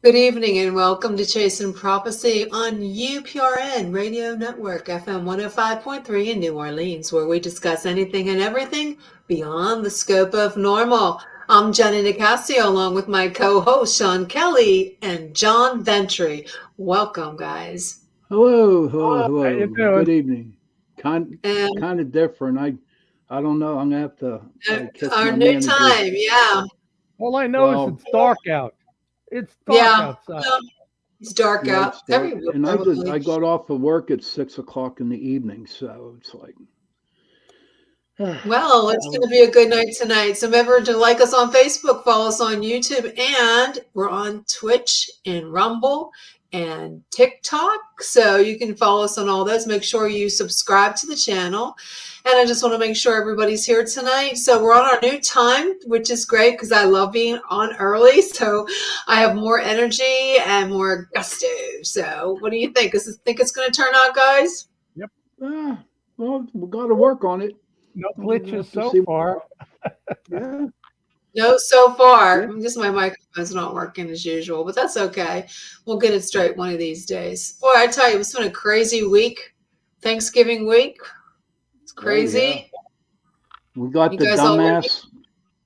Good evening and welcome to Chasing Prophecy on UPRN Radio Network, FM 105.3 in New Orleans, where we discuss anything and everything beyond the scope of normal. I'm Jenny Nicasio, along with my co-host Sean Kelly and John Ventry. Welcome, guys. Hello, How you hello. doing? Good evening. Kind And kind of different. I don't know. I'm gonna have to kiss our my new manager. time, yeah. All I know is Well, it's dark out. It's dark Yeah, outside. well, it's dark yeah, out it's dark, everywhere, and I probably. got off of work at 6 o'clock in the evening, so it's like, Well, it's going well, to be a good night tonight. So remember to like us on Facebook, follow us on YouTube, and we're on Twitch and Rumble and TikTok. So you can follow us on all those. Make sure you subscribe to the channel. And I just want to make sure everybody's here tonight. So we're on our new time, which is great because I love being on early. So I have more energy and more gusto. So what do you think? Think it's going to turn out, guys? Yep. ah, well, we got to work on it. No We'll glitches have to so see. far. Yeah, No, so far. yeah. Just my microphone's not working as usual, but that's okay. We'll get it straight one of these days. Boy, I tell you, it's been a crazy week. Thanksgiving week. It's Oh yeah. crazy. We got You the guys all ready? dumbass.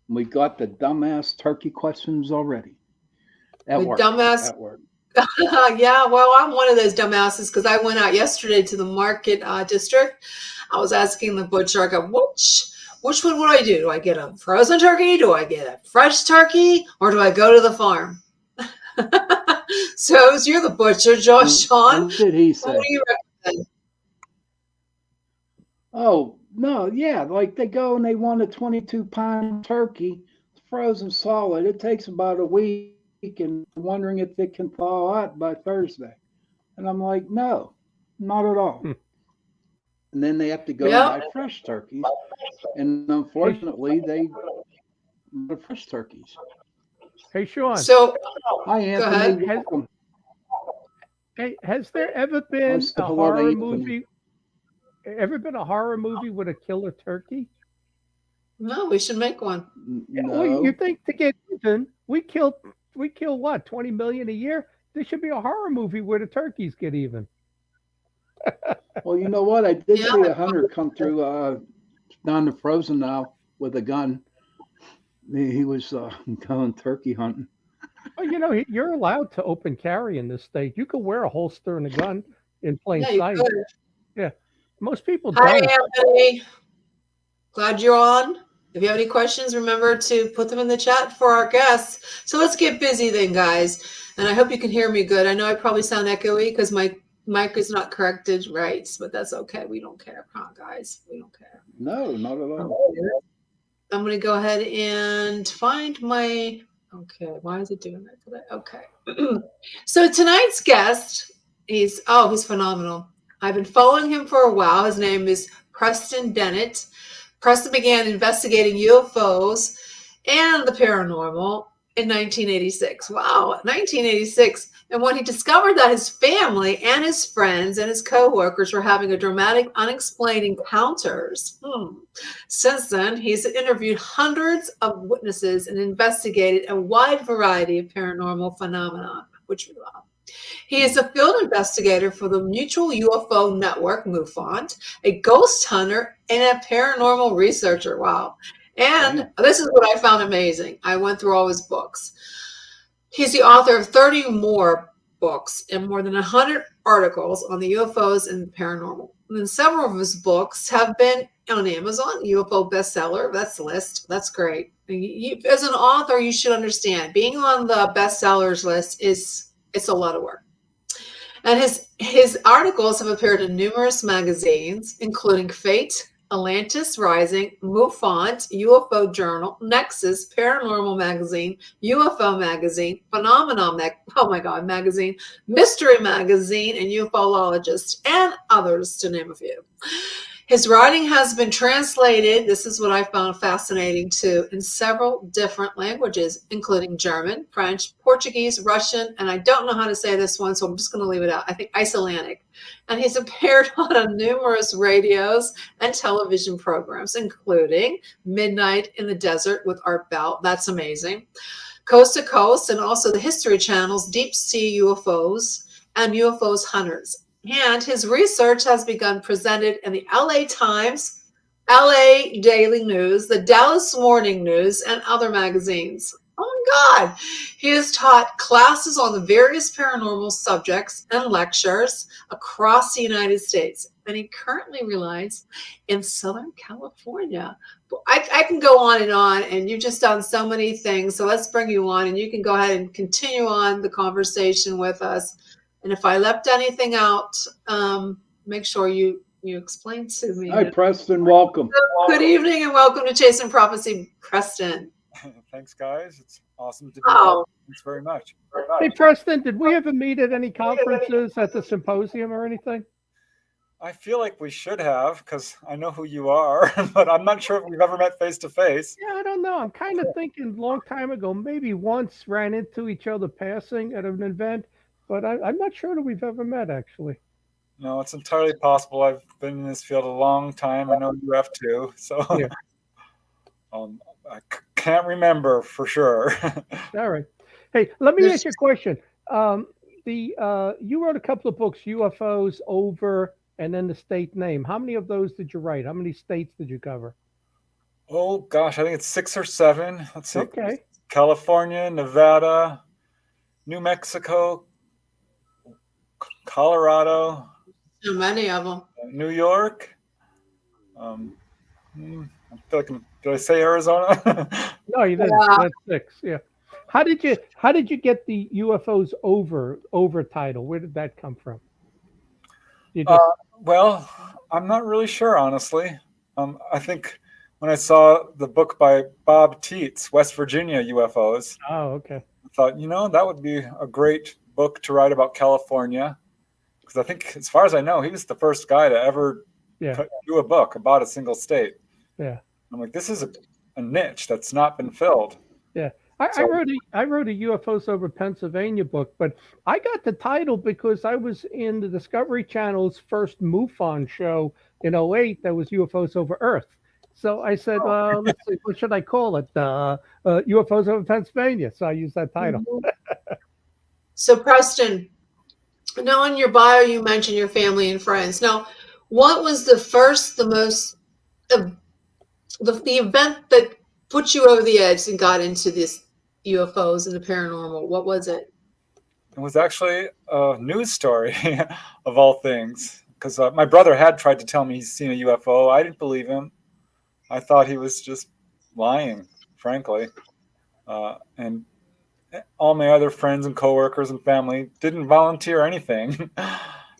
We got the dumbass turkey questions already at The work. dumbass. At work. Yeah, well, I'm one of those dumbasses because I went out yesterday to the market district. I was asking the butcher, I go, which one would I do? Do I get a frozen turkey? Do I get a fresh turkey? Or do I go to the farm? So you're the butcher, Josh Sean. What did he What do say? you recommend? Oh, no, yeah, like they go and they want a 22-pound turkey, frozen solid. It takes about a week, and wondering if it can thaw out by Thursday. And I'm like, no, not at all. Hmm. And then they have to go and Yep. buy fresh turkeys. And Hey, unfortunately, they the fresh turkeys. hey, Sean. So Hi, go Anthony. ahead. Welcome. Has there ever I been said a hello to horror Anthony. movie? Ever been a horror movie with a killer turkey? No, we should make one. Well, you No. think to get even, we kill what, 20 million a year? There should be a horror movie where the turkeys get even. Well, you know what? I did Yeah. see a hunter come through down the frozen now with a gun. He was going turkey hunting. Well, you're allowed to open carry in this state. You can wear a holster and a gun in plain Yeah, you sight. could. Yeah. Most people Hi, don't. Anthony. Glad you're on. If you have any questions, remember to put them in the chat for our guests. So let's get busy then, guys. And I hope you can hear me good. I know I probably sound echoey because my mic is not corrected right, but that's okay. We don't care, huh, guys? We don't care. No, not at all. I'm going to go ahead and find my. Okay, why is it doing that today? Okay. So tonight's guest, he's phenomenal. I've been following him for a while. His name is Preston Dennett. Preston began investigating UFOs and the paranormal in 1986. Wow, 1986. And when he discovered that his family and his friends and his coworkers were having a dramatic, unexplained encounters. Since then, he's interviewed hundreds of witnesses and investigated a wide variety of paranormal phenomena, which we love. He is a field investigator for the Mutual UFO Network, MUFON, a ghost hunter, and a paranormal researcher. Wow. And Wow. this is what I found amazing. I went through all his books. He's the author of 30 more books and more than 100 articles on the UFOs and paranormal. And several of his books have been on Amazon, UFO bestseller. That's the list. That's great. As an author, you should understand being on the bestsellers list it's a lot of work. And his articles have appeared in numerous magazines, including Fate, Atlantis Rising, MUFON, UFO Journal, Nexus, Paranormal Magazine, UFO Magazine, oh my God, Magazine, Mystery Magazine, and UFOlogist, and others, to name a few. His writing has been translated, this is what I found fascinating too, in several different languages, including German, French, Portuguese, Russian, and I don't know how to say this one, so I'm just going to leave it out. I think Icelandic. And he's appeared on numerous radios and television programs, including Midnight in the Desert with Art Bell. That's amazing. Coast to Coast, and also the History Channel's Deep Sea UFOs and UFOs Hunters. And his research has begun presented in the LA Times, LA Daily News, the Dallas Morning News, and other magazines. Oh my God. He has taught classes on the various paranormal subjects and lectures across the United States. And he currently resides in Southern California. I can go on, and you've just done so many things. So let's bring you on, and you can go ahead and continue on the conversation with us. And if I left anything out, make sure you explain to me. Hi, Preston. Welcome. Good evening and welcome to Chasing Prophecy, Preston. Thanks, guys. It's awesome to be here. Thanks very much. Hey, Preston, did we ever meet at any conferences, at the symposium or anything? I feel like we should have, because I know who you are, but I'm not sure if we've ever met face to face. Yeah, I don't know. I'm kind of thinking a long time ago, maybe once ran into each other passing at an event, but I'm not sure that we've ever met, actually. No, it's entirely possible. I've been in this field a long time. I know you have too. So Yeah. I can't remember for sure. All right. Hey, let me ask you a question. You wrote a couple of books, UFOs Over, and then the state name. How many of those did you write? How many states did you cover? Oh, gosh, I think it's 6 or 7. Let's see. Okay. California, Nevada, New Mexico, Colorado. So many of them. New York. I feel like did I say Arizona? No, you didn't. Yeah. That's 6. Yeah. How did you get the UFOs over title? Where did that come from? You just, Well, I'm not really sure, honestly. I think when I saw the book by Bob Teets, West Virginia UFOs, okay. I thought, that would be a great book to write about California. Because I think, as far as I know, he was the first guy to ever do a book about a single state. Yeah. I'm like, this is a niche that's not been filled. Yeah. I wrote a UFOs Over Pennsylvania book, but I got the title because I was in the Discovery Channel's first MUFON show in 2008 that was UFOs Over Earth. So I said, let's see, what should I call it? UFOs Over Pennsylvania. So I used that title. So Preston, now in your bio, you mentioned your family and friends. Now, what was the event that put you over the edge and got into this UFOs and the paranormal? What was it? It was actually a news story of all things, because my brother had tried to tell me he's seen a UFO. I didn't believe him. I thought he was just lying, frankly. And all my other friends and coworkers and family didn't volunteer anything.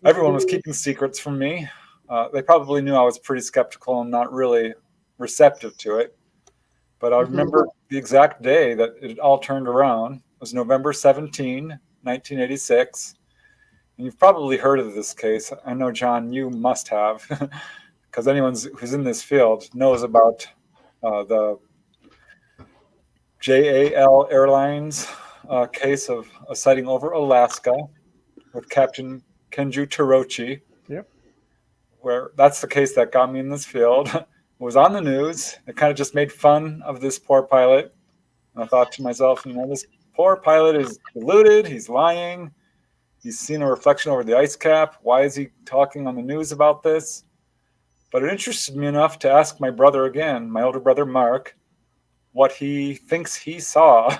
Everyone was keeping secrets from me. They probably knew I was pretty skeptical and not really receptive to it. But I remember the exact day that it all turned around. It was November 17, 1986. And you've probably heard of this case. I know, John, you must have, because anyone who's in this field knows about the JAL Airlines case of a sighting over Alaska with Captain Kenju Tarochi. Yep. Where that's the case that got me in this field. It was on the news. It kind of just made fun of this poor pilot. And I thought to myself, this poor pilot is deluded. He's lying. He's seen a reflection over the ice cap. Why is he talking on the news about this? But it interested me enough to ask my brother again, my older brother, Mark, what he thinks he saw.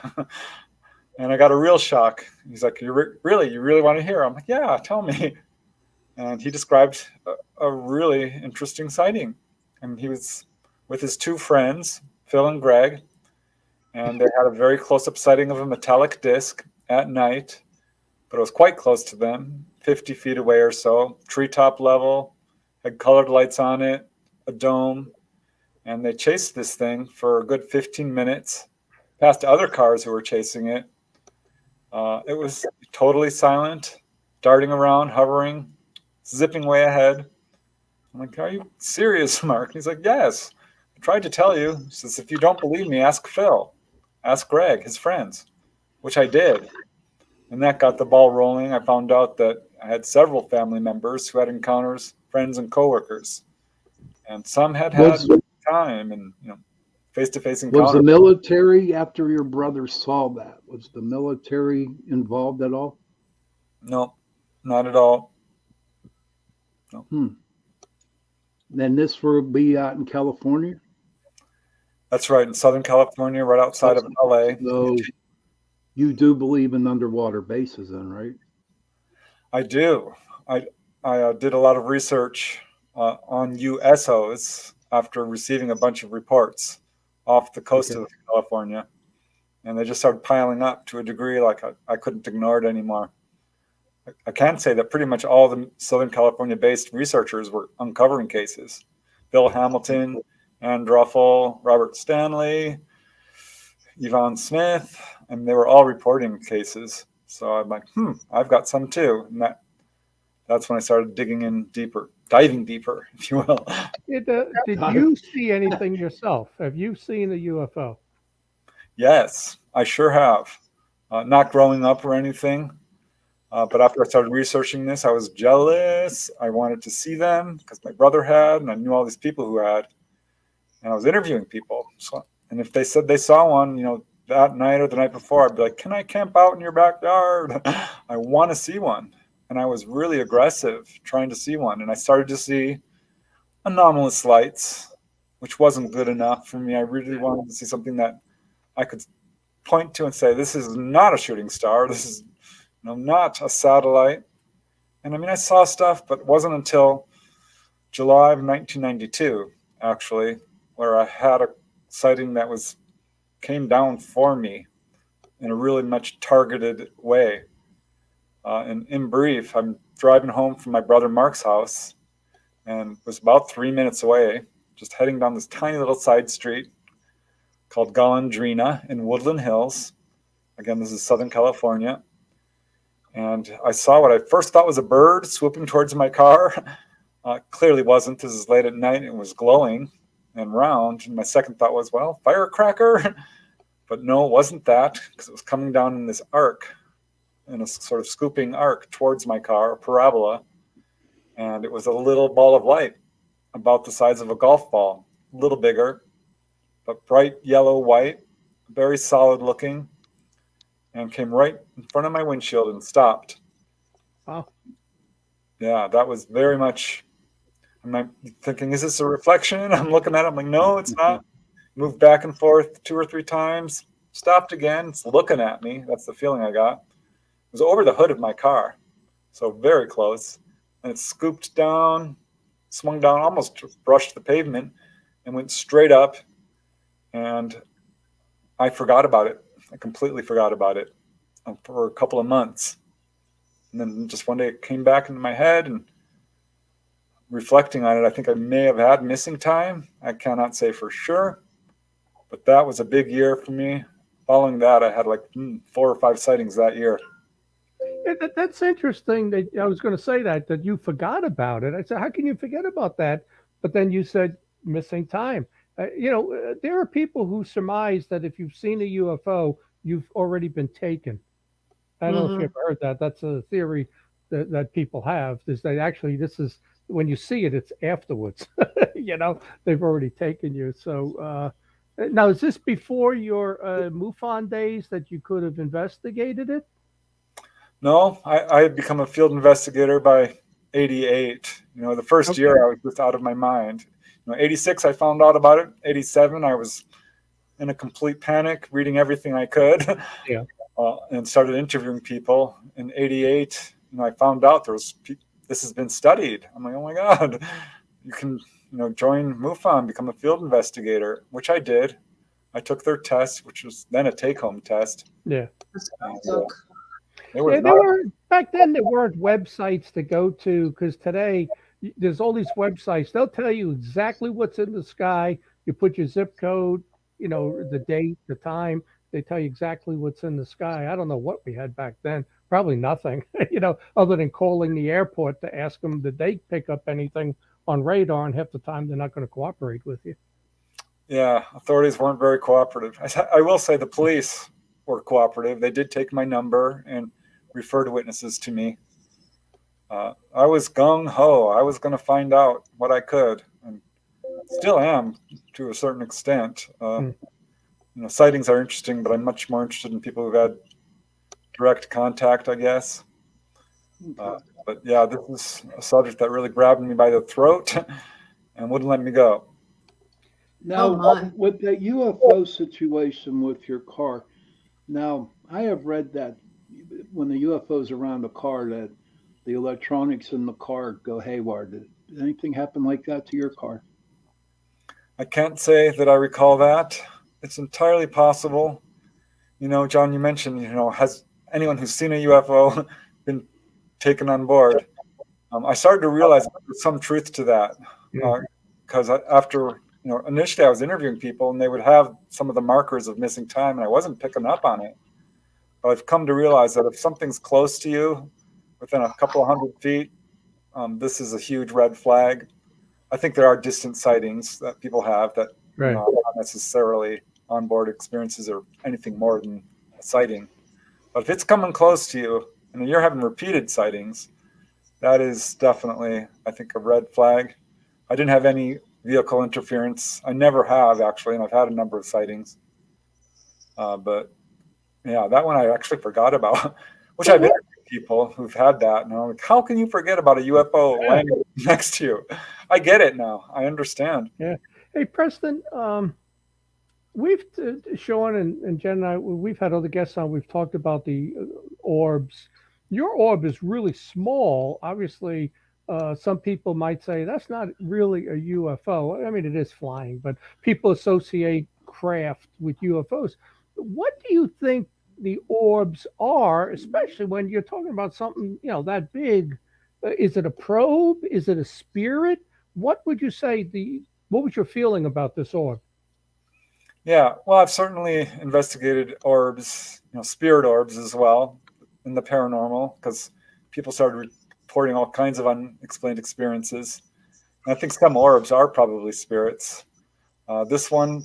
And I got a real shock. He's like, you really want to hear? I'm like, yeah, tell me. And he described a really interesting sighting. And he was with his 2 friends, Phil and Greg, and they had a very close-up sighting of a metallic disc at night, but it was quite close to them, 50 feet away or so, treetop level, had colored lights on it, a dome, and they chased this thing for a good 15 minutes, past other cars who were chasing it. It was totally silent, darting around, hovering, zipping way ahead. I'm like, are you serious, Mark? And he's like, yes. I tried to tell you. He says, if you don't believe me, ask Phil. Ask Greg, his friends, which I did. And that got the ball rolling. I found out that I had several family members who had encounters, friends and coworkers. And some had Was time and, face-to-face was the encounters. military, after your brother saw that, was the military involved at all? No, not at all. Hmm. Then this will be out in California. That's right, in Southern California, right outside of LA. So you do believe in underwater bases, then, right? I do. I did a lot of research on USOs after receiving a bunch of reports off the coast Okay. of California, and they just started piling up to a degree like I couldn't ignore it anymore. I can say that pretty much all the Southern California-based researchers were uncovering cases. Bill Hamilton, Ann Druffel, Robert Stanley, Yvonne Smith, and they were all reporting cases. So I'm like, I've got some too. And that's when I started diving deeper, if you will. Did you see anything yourself? Have you seen a UFO? Yes, I sure have. Not growing up or anything, but after I started researching this, I was jealous. I wanted to see them because my brother had, and I knew all these people who had. And I was interviewing people. And if they said they saw one, that night or the night before, I'd be like, can I camp out in your backyard? I want to see one. And I was really aggressive trying to see one. And I started to see anomalous lights, which wasn't good enough for me. I really wanted to see something that I could point to and say, this is not a shooting star. This is not a satellite. And I mean, I saw stuff, but it wasn't until July of 1992, actually, where I had a sighting that came down for me in a really much targeted way. And in brief, I'm driving home from my brother Mark's house and was about 3 minutes away, just heading down this tiny little side street called Golondrina in Woodland Hills. Again, this is Southern California. And I saw what I first thought was a bird swooping towards my car. Clearly wasn't. This is late at night. It was glowing and round. And my second thought was, well, firecracker. But no, it wasn't that, because it was coming down in this arc, in a sort of scooping arc towards my car, a parabola. And it was a little ball of light about the size of a golf ball, a little bigger, but bright yellow white, very solid looking, and came right in front of my windshield and stopped. Wow. Yeah, that was very much, I'm thinking, is this a reflection? I'm looking at it, I'm like, no, it's not. Moved back and forth 2 or 3 times, stopped again, it's looking at me. That's the feeling I got. It was over the hood of my car, so very close. And it scooped down, swung down, almost brushed the pavement, and went straight up. And I forgot about it. I completely forgot about it for a couple of months. And then just one day it came back into my head, and reflecting on it, I think I may have had missing time. I cannot say for sure. But that was a big year for me. Following that, I had like 4 or 5 sightings that year. That's interesting. That I was going to say that you forgot about it. I said, how can you forget about that? But then you said missing time. There are people who surmise that if you've seen a UFO, you've already been taken. I don't know if you ever heard that. That's a theory that people have. Is that actually this is when you see it, it's afterwards. They've already taken you. So now, is this before your MUFON days that you could have investigated it? No, I had become a field investigator by 88. The first year I was just out of my mind. 86 I found out about it. 87 I was in a complete panic, reading everything I could. Yeah. And started interviewing people. In 88, I found out this has been studied. I'm like, oh my God, you can, join MUFON, become a field investigator, which I did. I took their test, which was then a take-home test. Yeah. Back then there weren't websites to go to, because today there's all these websites. They'll tell you exactly what's in the sky. You put your zip code, the date, the time. They tell you exactly what's in the sky. I don't know what we had back then. Probably nothing, other than calling the airport to ask them did they pick up anything on radar, and half the time they're not going to cooperate with you. Yeah, authorities weren't very cooperative. I will say the police were cooperative. They did take my number and referred witnesses to me. I was gung ho. I was going to find out what I could, and still am to a certain extent. Sightings are interesting, but I'm much more interested in people who've had direct contact, I guess. But yeah, this is a subject that really grabbed me by the throat and wouldn't let me go. Now, with the UFO situation with your car, now I have read that when the UFO's around the car, that the electronics in the car go haywire. Did anything happen like that to your car? I can't say that I recall that. It's entirely possible. John, you mentioned, has anyone who's seen a UFO been taken on board? I started to realize there's some truth to that. Because after, initially I was interviewing people and they would have some of the markers of missing time and I wasn't picking up on it. But I've come to realize that if something's close to you, within a couple of 100 feet, this is a huge red flag. I think there are distant sightings that people have that are not necessarily onboard experiences or anything more than a sighting. But if it's coming close to you and you're having repeated sightings, that is definitely, I think, a red flag. I didn't have any vehicle interference. I never have, actually, and I've had a number of sightings. But yeah, that one I actually forgot about, which I've interviewed people who've had that. And I'm like, how can you forget about a UFO landing next to you? I get it now. I understand. Yeah. Hey, Preston, we've, Sean and Jen and I, we've had other guests on. We've talked about the orbs. Your orb is really small. Obviously, some people might say that's not really a UFO. I mean, it is flying, but people associate craft with UFOs. What do you think the orbs are, especially when you're talking about something, that big? Is it a probe? Is it a spirit? What would you say what was your feeling about this orb? Yeah, well, I've certainly investigated orbs, spirit orbs as well in the paranormal, because people started reporting all kinds of unexplained experiences. And I think some orbs are probably spirits. This one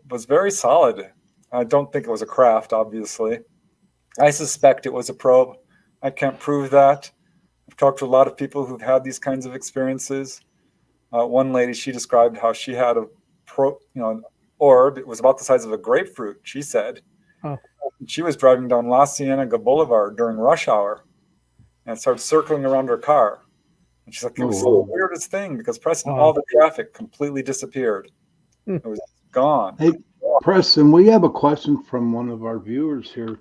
was very solid. I don't think it was a craft, obviously. I suspect it was a probe. I can't prove that. I've talked to a lot of people who've had these kinds of experiences. One lady, she described how she had an orb. It was about the size of a grapefruit, she said. Oh. She was driving down La Cienega Boulevard during rush hour and started circling around her car. And she's like, it was the weirdest thing because Preston, all the traffic completely disappeared. It was gone. Hey, Preston, we have a question from one of our viewers here,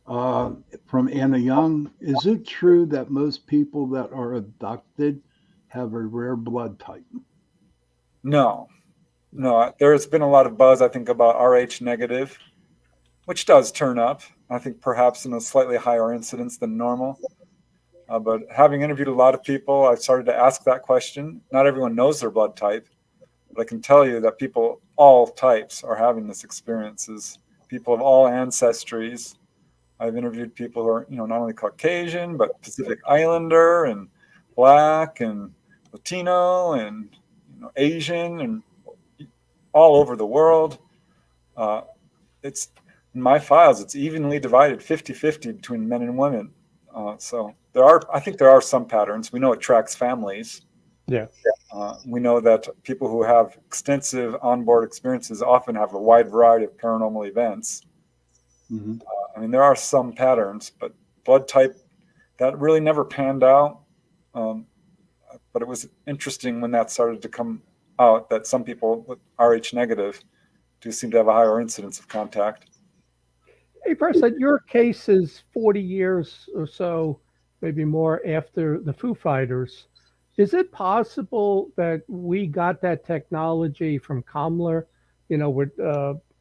from Anna Young. Is it true that most people that are abducted have a rare blood type? No. There's been a lot of buzz, I think, about Rh negative, which does turn up. I think perhaps in a slightly higher incidence than normal. But having interviewed a lot of people, I've started to ask that question. Not everyone knows their blood type, but I can tell you that people, all types, are having this experiences. People of all ancestries. I've interviewed people who are, not only Caucasian, but Pacific Islander and Black and Latino and Asian and all over the world. It's in my files, it's evenly divided 50-50 between men and women. So I think there are some patterns. We know it tracks families. Yeah. We know that people who have extensive onboard experiences often have a wide variety of paranormal events. Mm-hmm. There are some patterns, but blood type, that really never panned out. But it was interesting when that started to come out that some people with Rh negative do seem to have a higher incidence of contact. Hey, Preston, your case is 40 years or so, maybe more, after the Foo Fighters. Is it possible that we got that technology from Kamler, with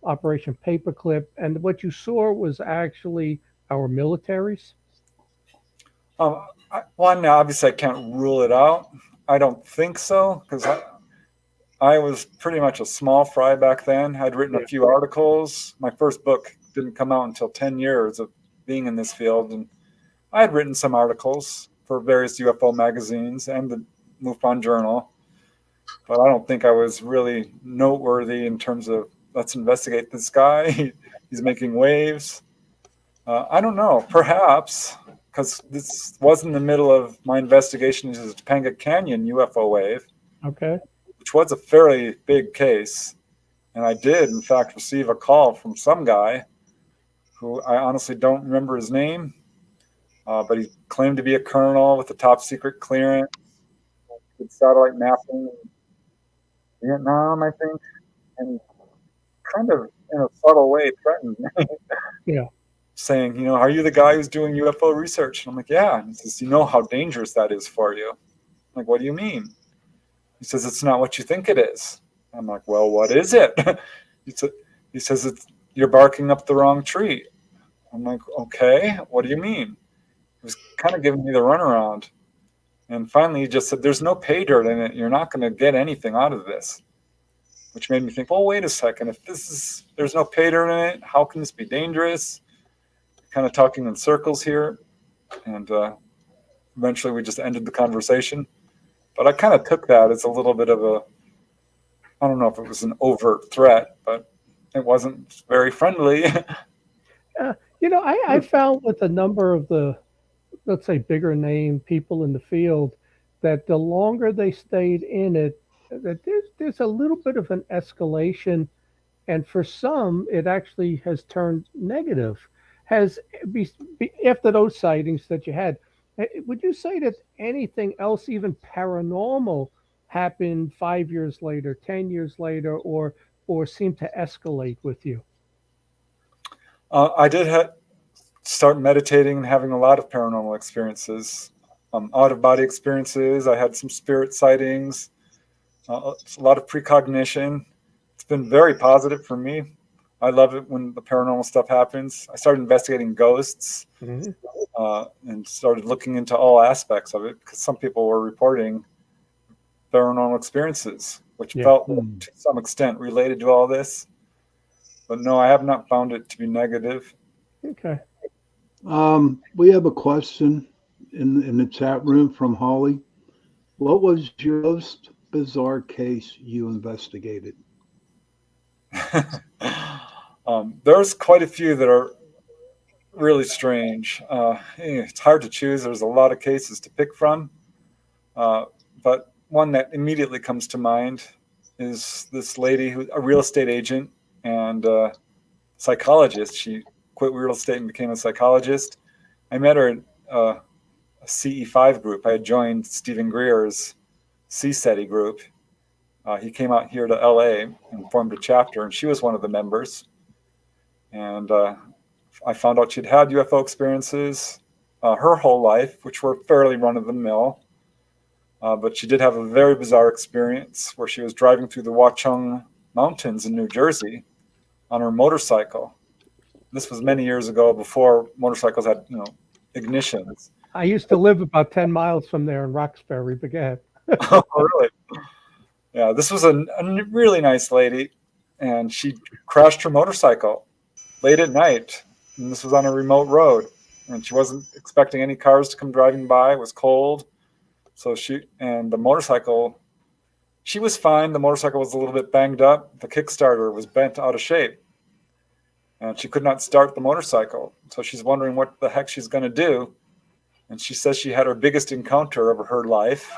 Operation Paperclip, and what you saw was actually our militaries? Obviously I can't rule it out. I don't think so, because I was pretty much a small fry back then. I'd written a few articles. My first book didn't come out until 10 years of being in this field. And I had written some articles for various UFO magazines and the MUFON Journal. but I don't think I was really noteworthy in terms of let's investigate this guy. He's making waves. I don't know, perhaps, because this was in the middle of my investigation into the Topanga Canyon UFO wave, Okay. which was a fairly big case. And I did, in fact, receive a call from some guy who I honestly don't remember his name, but he claimed to be a colonel with a top secret clearance, did satellite mapping in Vietnam, I think, and kind of in a subtle way threatened me. Yeah. Saying, are you the guy who's doing UFO research? And I'm like, yeah. And he says, you know how dangerous that is for you? I'm like, what do you mean? He says, it's not what you think it is. I'm like, well, what is it? he says, you're barking up the wrong tree. I'm like, okay, what do you mean? He was kind of giving me the runaround. And finally, he just said, there's no pay dirt in it. You're not going to get anything out of this. Which made me think, well, wait a second. If there's no pay dirt in it, how can this be dangerous? Kind of talking in circles here, and eventually we just ended the conversation. But I kind of took that as a little bit of I don't know if it was an overt threat, but it wasn't very friendly. I found with a number of the, let's say, bigger name people in the field, that the longer they stayed in it, that there's a little bit of an escalation, and for some, it actually has turned negative. Has after those sightings that you had, would you say that anything else, even paranormal, happened 5 years later, 10 years later, or seemed to escalate with you? I did start meditating and having a lot of paranormal experiences, out of body experiences. I had some spirit sightings, a lot of precognition. It's been very positive for me. I love it when the paranormal stuff happens. I started investigating ghosts, and started looking into all aspects of it, because some people were reporting paranormal experiences, which felt to some extent related to all this. But no, I have not found it to be negative. Okay. We have a question in the chat room from Holly. What was your most bizarre case you investigated? There's quite a few that are really strange. It's hard to choose. There's a lot of cases to pick from. But one that immediately comes to mind is this lady who's a real estate agent and psychologist. She quit real estate and became a psychologist. I met her at a CE5 group. I had joined Stephen Greer's CSETI group. He came out here to LA and formed a chapter, and she was one of the members. And I found out she'd had UFO experiences her whole life, which were fairly run-of-the-mill. But she did have a very bizarre experience where she was driving through the Watchung Mountains in New Jersey on her motorcycle. This was many years ago, before motorcycles had, ignitions. I used to live about 10 miles from there in Roxbury, but go ahead. Oh, really? Yeah, this was a really nice lady, and she crashed her motorcycle late at night, and this was on a remote road, and she wasn't expecting any cars to come driving by. It was cold, so the motorcycle, she was fine. The motorcycle was a little bit banged up. The Kickstarter was bent out of shape, and she could not start the motorcycle. So she's wondering what the heck she's going to do. And she says she had her biggest encounter of her life,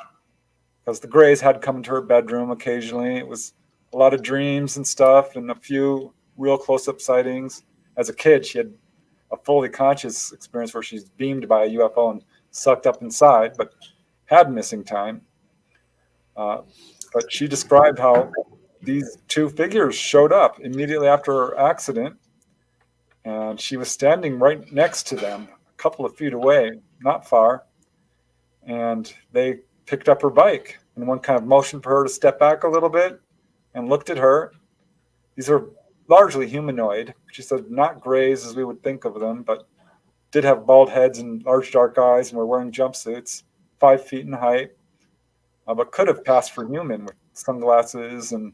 because the Greys had come into her bedroom occasionally. It was a lot of dreams and stuff, and a few real close-up sightings. As a kid, she had a fully conscious experience where she's beamed by a UFO and sucked up inside, but had missing time. But she described how these two figures showed up immediately after her accident, and she was standing right next to them, a couple of feet away, not far, and they picked up her bike, and one kind of motioned for her to step back a little bit and looked at her. These are largely humanoid. She said not Greys as we would think of them, but did have bald heads and large dark eyes and were wearing jumpsuits, 5 feet in height, but could have passed for human with sunglasses and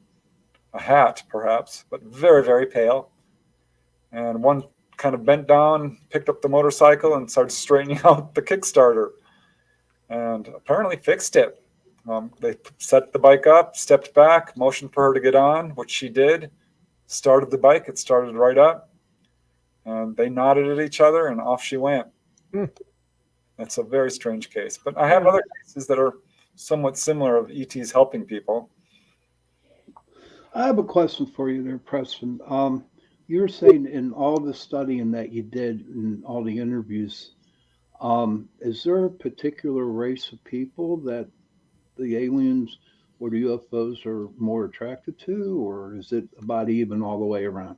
a hat, perhaps, but very, very pale. And one kind of bent down, picked up the motorcycle, and started straightening out the Kickstarter, and apparently fixed it. They set the bike up, stepped back, motioned for her to get on, which she did, started the bike. It started right up. And they nodded at each other, and off she went. Hmm. That's a very strange case. But I have other cases that are somewhat similar of ETs helping people. I have a question for you there, Preston. You were saying in all the studying that you did in all the interviews, is there a particular race of people that the aliens or the UFOs are more attracted to, or is it about even all the way around?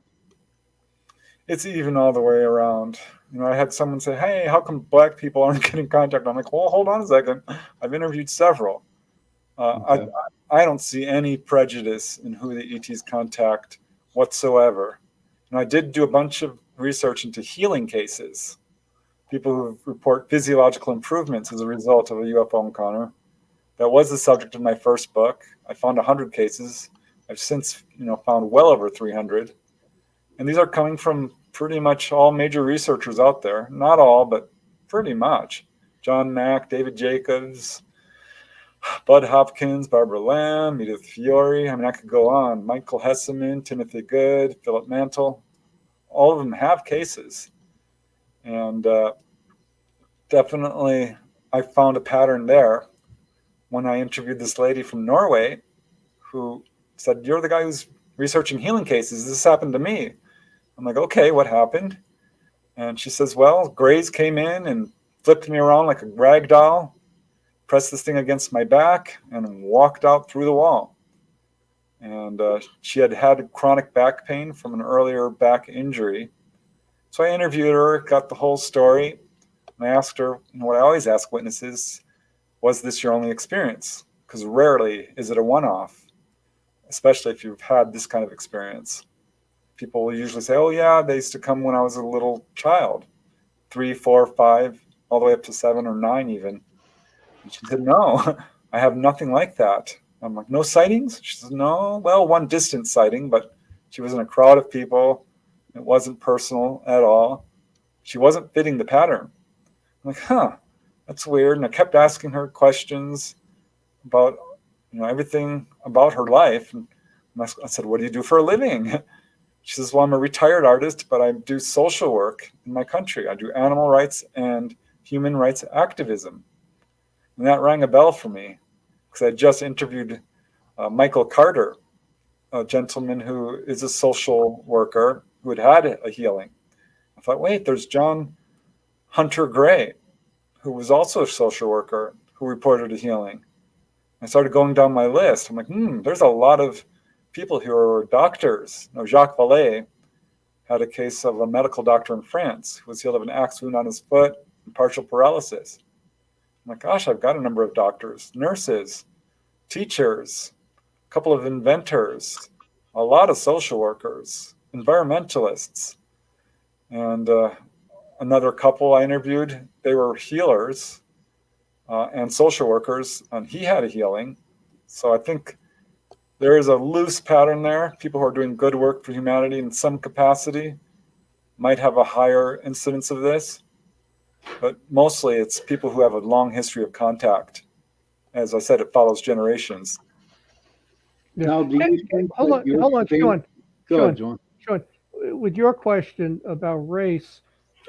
It's even all the way around. I had someone say, "Hey, how come black people aren't getting contact?" I'm like, "Well, hold on a second. I've interviewed several. Okay. I don't see any prejudice in who the ETs contact whatsoever." And I did do a bunch of research into healing cases, people who report physiological improvements as a result of a UFO encounter. That was the subject of my first book. I found 100 cases. I've since, found well over 300. And these are coming from pretty much all major researchers out there. Not all, but pretty much. John Mack, David Jacobs, Bud Hopkins, Barbara Lamb, Edith Fiore. I could go on. Michael Hesseman, Timothy Good, Philip Mantle. All of them have cases. And definitely I found a pattern there when I interviewed this lady from Norway who said, "You're the guy who's researching healing cases. This happened to me." I'm like, "Okay, what happened?" And she says, "Well, Grays came in and flipped me around like a rag doll, pressed this thing against my back, and walked out through the wall." And she had had chronic back pain from an earlier back injury. So I interviewed her, got the whole story, and I asked her, what I always ask witnesses, was this your only experience? Because rarely is it a one-off, especially if you've had this kind of experience. People will usually say, "Oh yeah, they used to come when I was a little child, 3, 4, 5, all the way up to 7 or 9 even." And she said, "No, I have nothing like that." I'm like, "No sightings?" She says, "No, well, one distant sighting, but she was in a crowd of people. It wasn't personal at all. She wasn't fitting the pattern." I'm like, "Huh, that's weird." And I kept asking her questions about, everything about her life. And I said, "What do you do for a living?" She says, "Well, I'm a retired artist, but I do social work in my country. I do animal rights and human rights activism." And that rang a bell for me because I just interviewed Michael Carter, a gentleman who is a social worker who had a healing. I thought, wait, there's John Hunter Gray, who was also a social worker who reported a healing. I started going down my list. I'm like, there's a lot of people who are doctors. Jacques Vallée had a case of a medical doctor in France who was healed of an axe wound on his foot and partial paralysis. I'm like, gosh, I've got a number of doctors, nurses, teachers, a couple of inventors, a lot of social workers, environmentalists. And another couple I interviewed, they were healers and social workers, and he had a healing. So I think there is a loose pattern there. People who are doing good work for humanity in some capacity might have a higher incidence of this, but mostly it's people who have a long history of contact. As I said, it follows generations. Yeah. Now, do you think Hold that on, your hold on, experience- Sean. Go ahead, John. Sean, with your question about race,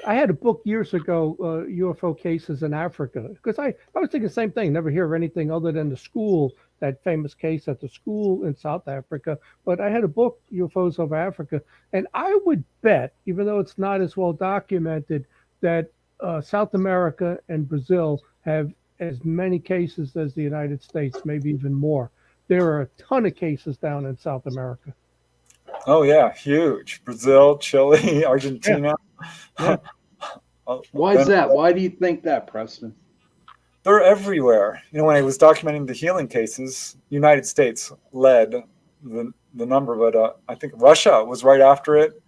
I had a book years ago, UFO cases in Africa, because I was thinking the same thing. Never hear of anything other than the school, that famous case at the school in South Africa. But I had a book, UFOs over Africa, and I would bet, even though it's not as well documented, that South America and Brazil have as many cases as the United States, maybe even more. There are a ton of cases down in South America. Oh yeah, huge. Brazil, Chile, Argentina. Yeah. Why is that? Why do you think that, Preston? They're everywhere. When I was documenting the healing cases, United States led the number, but I think Russia was right after it,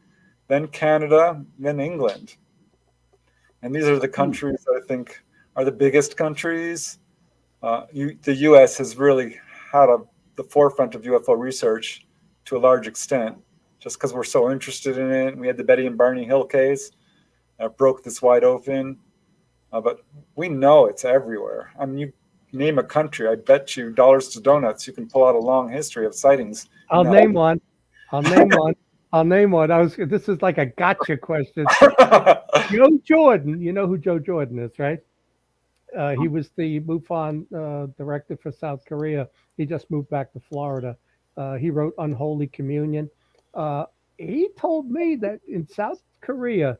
then Canada, then England. And these are the countries that I think are the biggest countries. The U.S. has really had the forefront of UFO research to a large extent, just because we're so interested in it. We had the Betty and Barney Hill case that broke this wide open, but we know it's everywhere. name a country, I bet you dollars to donuts you can pull out a long history of sightings. I'll name one. I'll name one. I'll name one. This is like a gotcha question. Joe Jordan. You know who Joe Jordan is, right? He was the MUFON director for South Korea. He just moved back to Florida. He wrote Unholy Communion. He told me that in South Korea,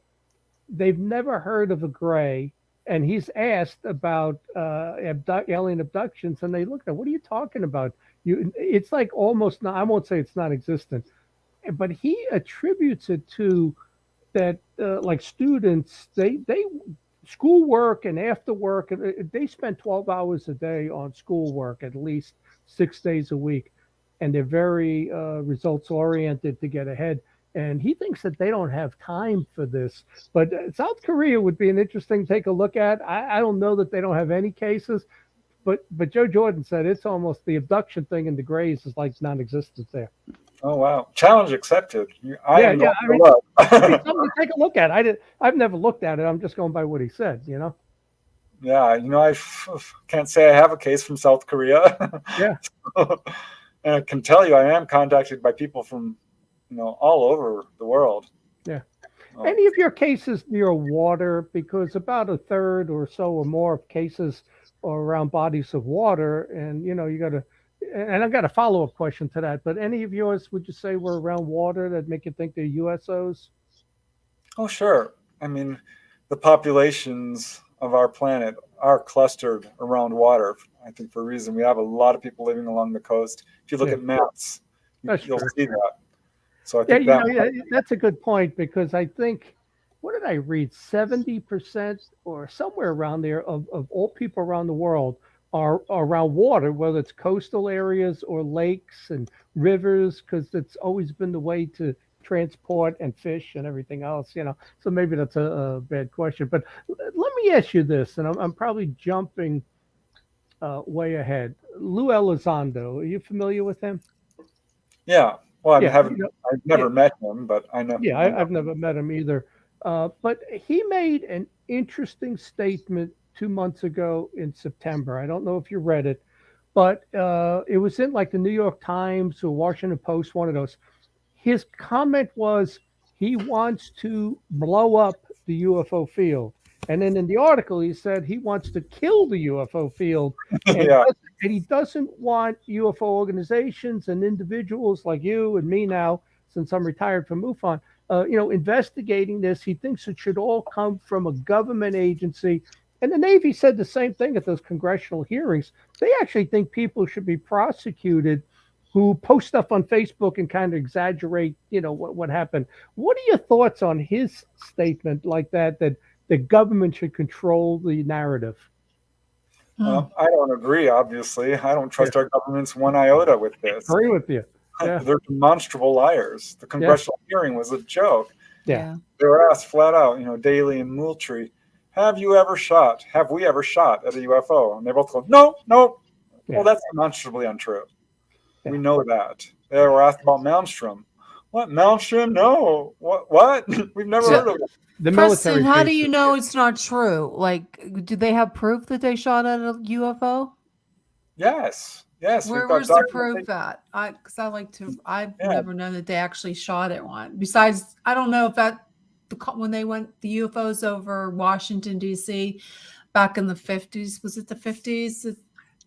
they've never heard of a gray. And he's asked about alien abductions, and they looked at, what are you talking about? It's like almost not, I won't say it's non-existent, but he attributes it to that, like students, they schoolwork and after work, they spend 12 hours a day on schoolwork, at least 6 days a week, and they're very results oriented to get ahead. And he thinks that they don't have time for this. But South Korea would be an interesting take a look at. I don't know that they don't have any cases, but Joe Jordan said it's almost the abduction thing in the Grays is like non-existent there. Oh wow! Challenge accepted. I mean, something to take a look at. I've never looked at it. I'm just going by what he said. You know. Yeah, I can't say I have a case from South Korea. Yeah. And I can tell you, I am contacted by people from, all over the world. Yeah. Any of your cases near water? Because about a third or so or more of cases are around bodies of water, and you got to. And I've got a follow-up question to that. But any of yours, would you say, were around water that make you think they're USOs? Oh, sure. I mean, the populations of our planet are clustered around water. I think for a reason. We have a lot of people living along the coast. If you look at maps, you'll see that. So I think that's a good point, because I think, what did I read? 70% or somewhere around there of all people around the world are around water, whether it's coastal areas or lakes and rivers, because it's always been the way to transport and fish and everything else, So maybe that's a bad question. But let me ask you this, and I'm probably jumping way ahead. Lou Elizondo, are you familiar with him? Yeah. Well, I've never met him, but I know. Yeah, I've never met him either. But he made an interesting statement 2 months ago in September. I don't know if you read it, but it was in like the New York Times or Washington Post, one of those. His comment was he wants to blow up the UFO field. And then in the article, he said he wants to kill the UFO field. And, and he doesn't want UFO organizations and individuals like you and me now, since I'm retired from MUFON, investigating this. He thinks it should all come from a government agency. And the Navy said the same thing at those congressional hearings. They actually think people should be prosecuted who post stuff on Facebook and kind of exaggerate, what happened. What are your thoughts on his statement like that the government should control the narrative? I don't agree, obviously. I don't trust our governments one iota with this. I agree with you. Yeah. They're demonstrable liars. The congressional hearing was a joke. Yeah. They were asked flat out, Daley and Moultrie, have we ever shot at a UFO? And they both go, no. Yeah. Well, that's demonstrably untrue. Yeah. We know that. They were asked about Malmstrom. What, Malmstrom? No. What? We've never heard of it. The Preston, how do you know it's not true? Like, do they have proof that they shot at a UFO? Yes. Where's the proof at? I've never known that they actually shot at one. Besides, I don't know if when they went the UFOs over Washington, D.C. back in the 50s, was it the 50s?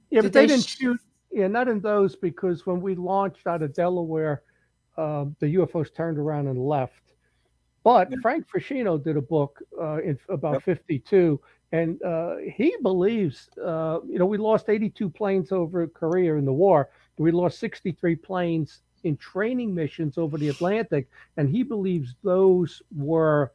Yeah, but they didn't shoot. Yeah, not in those, because when we launched out of Delaware, the UFOs turned around and left. But Frank Frascino did a book in about 52, and he believes, we lost 82 planes over Korea in the war. We lost 63 planes in training missions over the Atlantic, and he believes those were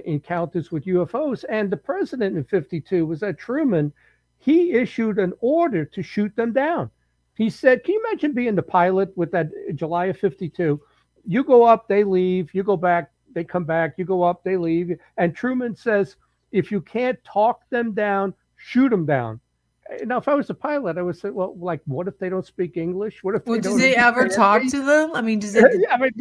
encounters with UFOs. And the president in 52 was that Truman. He issued an order to shoot them down. He said, can you imagine being the pilot with that July of 52? You go up, they leave, you go back, they come back, you go up, they leave. And Truman says, if you can't talk them down, shoot them down. Now, if I was a pilot, I would say, well, like, what if they don't speak English? What if Well, they do don't they ever understand talk me? to them? I mean, does it? Yeah, I mean,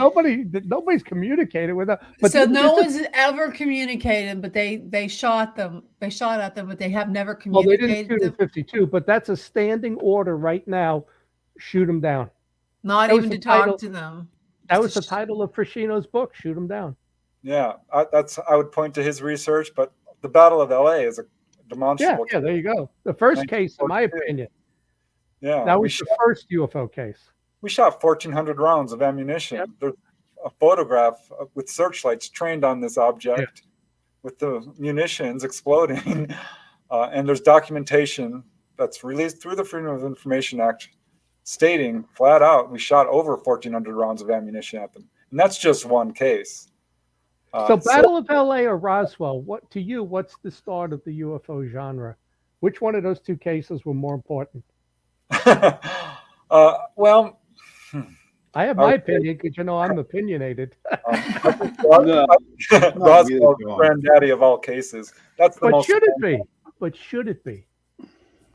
nobody's communicated with them. But So this no is- one's ever communicated, but they shot them. They shot at them, but they have never well, they didn't communicated shoot in them. 52, but that's a standing order right now. Shoot them down. Not That was even the to talk title. to them. That Just was to the title of Frashino's book. Shoot them down. Yeah, I would point to his research, but the Battle of LA is a Yeah, demonstrable yeah. There you go. The first case, in my 1942. opinion, Yeah, that was the first UFO case. we shot 1,400 rounds of ammunition. Yep. There's a photograph with searchlights trained on this object with the munitions exploding. And there's documentation that's released through the Freedom of Information Act stating flat out we shot over 1,400 rounds of ammunition at them. And that's just one case. So Battle of LA or Roswell, what to you, what's the start of the UFO genre? Which one of those two cases were more important? Well, I have my opinion because I'm opinionated. Roswell's granddaddy of all cases. That's the But most. should it be? But should it be?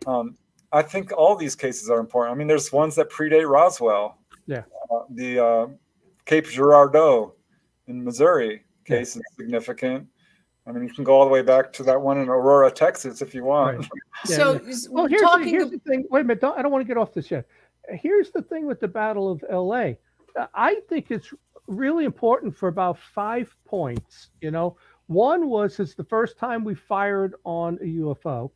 I think all these cases are important. I mean, there's ones that predate Roswell. Yeah. The Cape Girardeau in Missouri case is significant. I mean, you can go all the way back to that one in Aurora, Texas, if you want. Right. So well, here's the thing. Wait a minute. I don't want to get off this yet. Here's the thing with the Battle of LA. I think it's really important for about 5 points. One was it's the first time we fired on a UFO.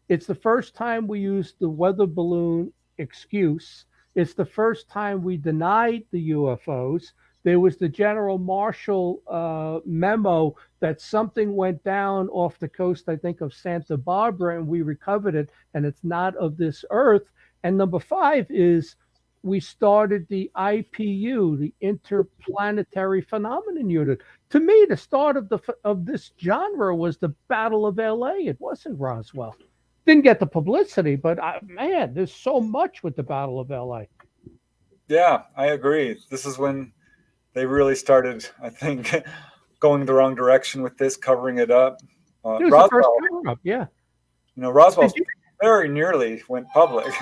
It's the first time we used the weather balloon excuse. It's the first time we denied the UFOs. There was the General Marshall memo that something went down off the coast, I think, of Santa Barbara, and we recovered it, and it's not of this earth. And number 5 is we started the IPU, the Interplanetary Phenomenon Unit. To me, the start of this genre was the Battle of LA. It wasn't Roswell. Didn't get the publicity, but man, there's so much with the Battle of LA. Yeah, I agree. This is when they really started, I think, going the wrong direction with this, covering it up. It was the first cover-up, yeah. Roswell very nearly went public.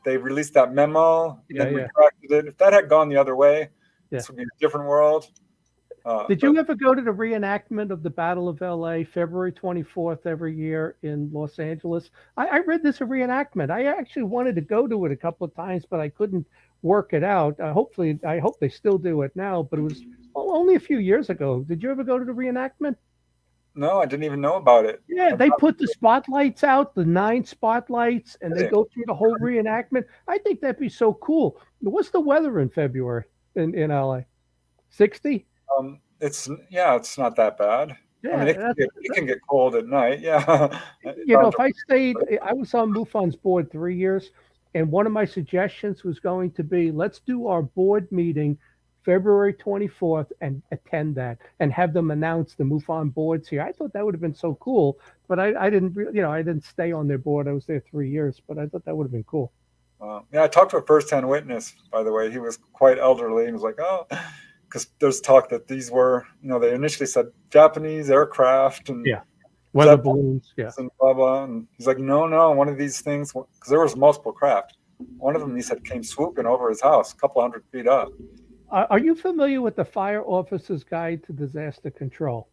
They released that memo, then retracted it. If that had gone the other way, this would be a different world. Did you ever go to the reenactment of the Battle of LA, February 24th every year in Los Angeles? I read this a reenactment. I actually wanted to go to it a couple of times, but I couldn't work it out. I hope they still do it now, but it was only a few years ago. Did you ever go to the reenactment? No, I didn't even know about it. Yeah, they put the spotlights out, the 9 spotlights, and they go through the whole reenactment. I think that'd be so cool. What's the weather in February in LA? 60? It's not that bad. Yeah, I mean, it can get cold at night. Yeah. If I was on MUFON's board 3 years, and one of my suggestions was going to be, let's do our board meeting February 24th and attend that and have them announce the MUFON boards here. I thought that would have been so cool, but I didn't stay on their board. I was there 3 years, but I thought that would have been cool. I talked to a first-hand witness, by the way. He was quite elderly. He was like, because there's talk that these were, they initially said Japanese aircraft and weather balloons, and blah blah. And he's like, no, one of these things, because there was multiple craft. One of them, he said, came swooping over his house, a couple 100 feet up. Are you familiar with the Fire Officer's Guide to Disaster Control?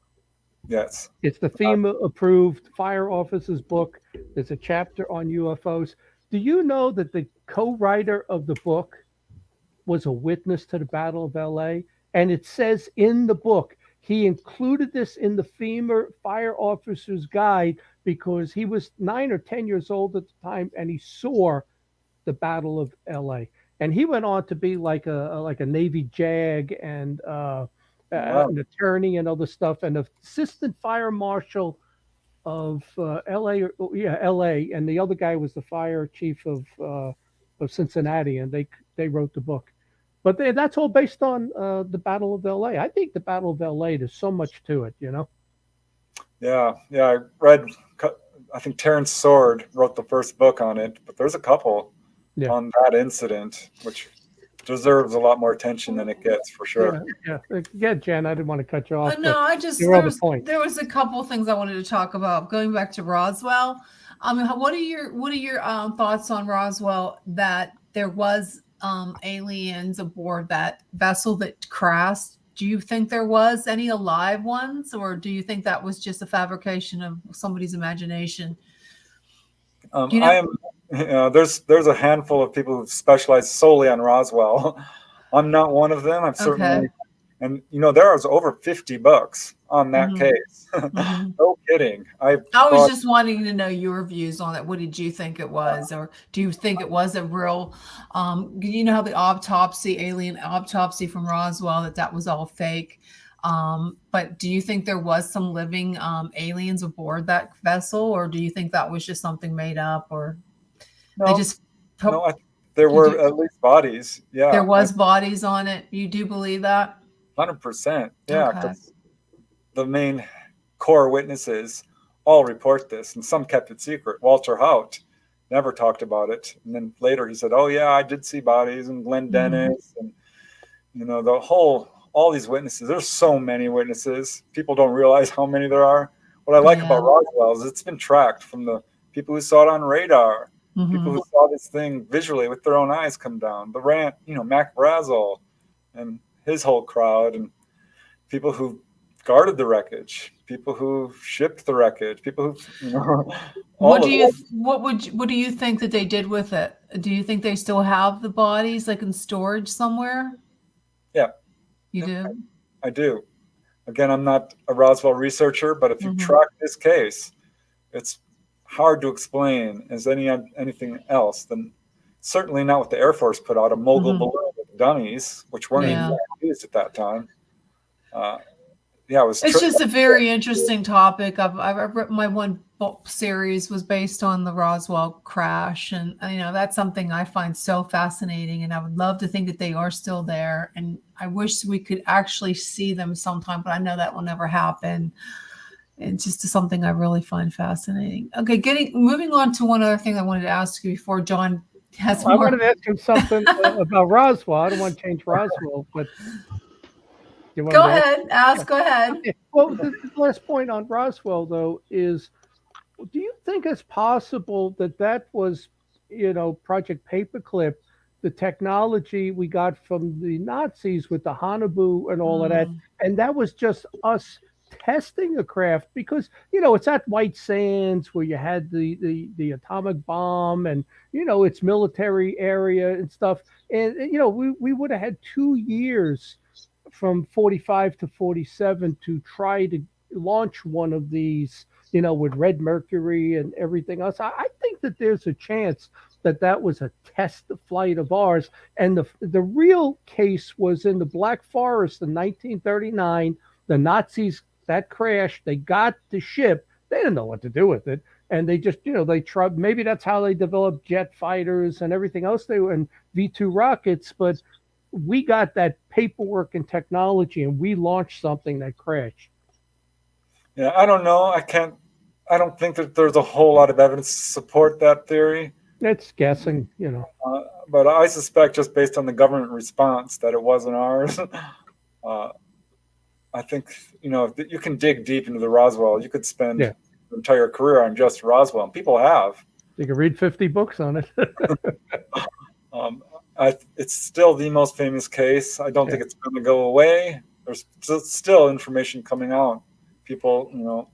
Yes. It's the FEMA-approved Fire Officer's book. There's a chapter on UFOs. Do you know that the co-writer of the book was a witness to the Battle of LA? And it says in the book, he included this in the FEMA Fire Officer's Guide because he was 9 or 10 years old at the time, and he saw the Battle of LA. And he went on to be like a Navy JAG and an attorney and other stuff, and assistant fire marshal of LA, and the other guy was the fire chief of Cincinnati, and they wrote the book. But that's all based on the Battle of LA. I think the Battle of LA, there's so much to it, Yeah, I read. I think Terrence Sword wrote the first book on it, but there's a couple on that incident, which deserves a lot more attention than it gets, for sure. Yeah, Jen, I didn't want to cut you off. No, I just there was a couple things I wanted to talk about. Going back to Roswell, what are your thoughts on Roswell? That there was aliens aboard that vessel that crashed. Do you think there was any alive ones, or do you think that was just a fabrication of somebody's imagination? I am. There's a handful of people who specialize solely on Roswell. I'm not one of them. I'm certainly, and there was over 50 books on that case. No kidding. I was just wanting to know your views on it. What did you think it was, or do you think it was a real? How the alien autopsy from Roswell, that was all fake? But do you think there was some living aliens aboard that vessel, or do you think that was just something made up, or they just? There were at least bodies. Yeah, there was bodies on it. You do believe that? 100%. Yeah, because the main core witnesses all report this, and some kept it secret. Walter Haut never talked about it, and then later he said, "Oh yeah, I did see bodies," and Glenn Dennett, and all these witnesses. There's so many witnesses. People don't realize how many there are. What I like about Roswell is it's been tracked from the people who saw it on radar, people who saw this thing visually with their own eyes come down. The Mac Brazel and his whole crowd, and people who guarded the wreckage, people who shipped the wreckage, people who what do you think that they did with it? Do you think they still have the bodies like in storage somewhere? Yeah. You do? I do. Again, I'm not a Roswell researcher, but if you track this case, it's hard to explain as anything else than certainly not what the Air Force put out, a mogul balloon with dummies, which weren't even used at that time. It's just a very interesting topic. I've written my one book series was based on the Roswell crash, and that's something I find so fascinating, and I would love to think that they are still there, and I wish we could actually see them sometime, but I know that will never happen. It's just something I really find fascinating. Okay, moving on to one other thing I wanted to ask you before John has more. I wanted to ask him something about Roswell. I don't want to change Roswell, but go ahead. Go ahead. Okay. Well, the last point on Roswell, though, is do you think it's possible that was, Project Paperclip, the technology we got from the Nazis with the Hanabu and all of that, and that was just us testing a craft because, it's at White Sands where you had the atomic bomb and, it's military area and stuff. And, we would have had 2 years from 45 to 47 to try to launch one of these, with red mercury and everything else. I think that there's a chance that was a test flight of ours. And the real case was in the Black Forest in 1939. The Nazis, that crashed, they got the ship. They didn't know what to do with it. And they just, they tried, maybe that's how they developed jet fighters and everything else and V2 rockets. But we got that paperwork and technology, and we launched something that crashed. Yeah, I don't know. I don't think that there's a whole lot of evidence to support that theory. It's guessing, But I suspect, just based on the government response, that it wasn't ours. I think, if you can dig deep into the Roswell. You could spend an entire career on just Roswell, and people have. You can read 50 books on it. It's still the most famous case. I don't think it's going to go away. There's still information coming out. People,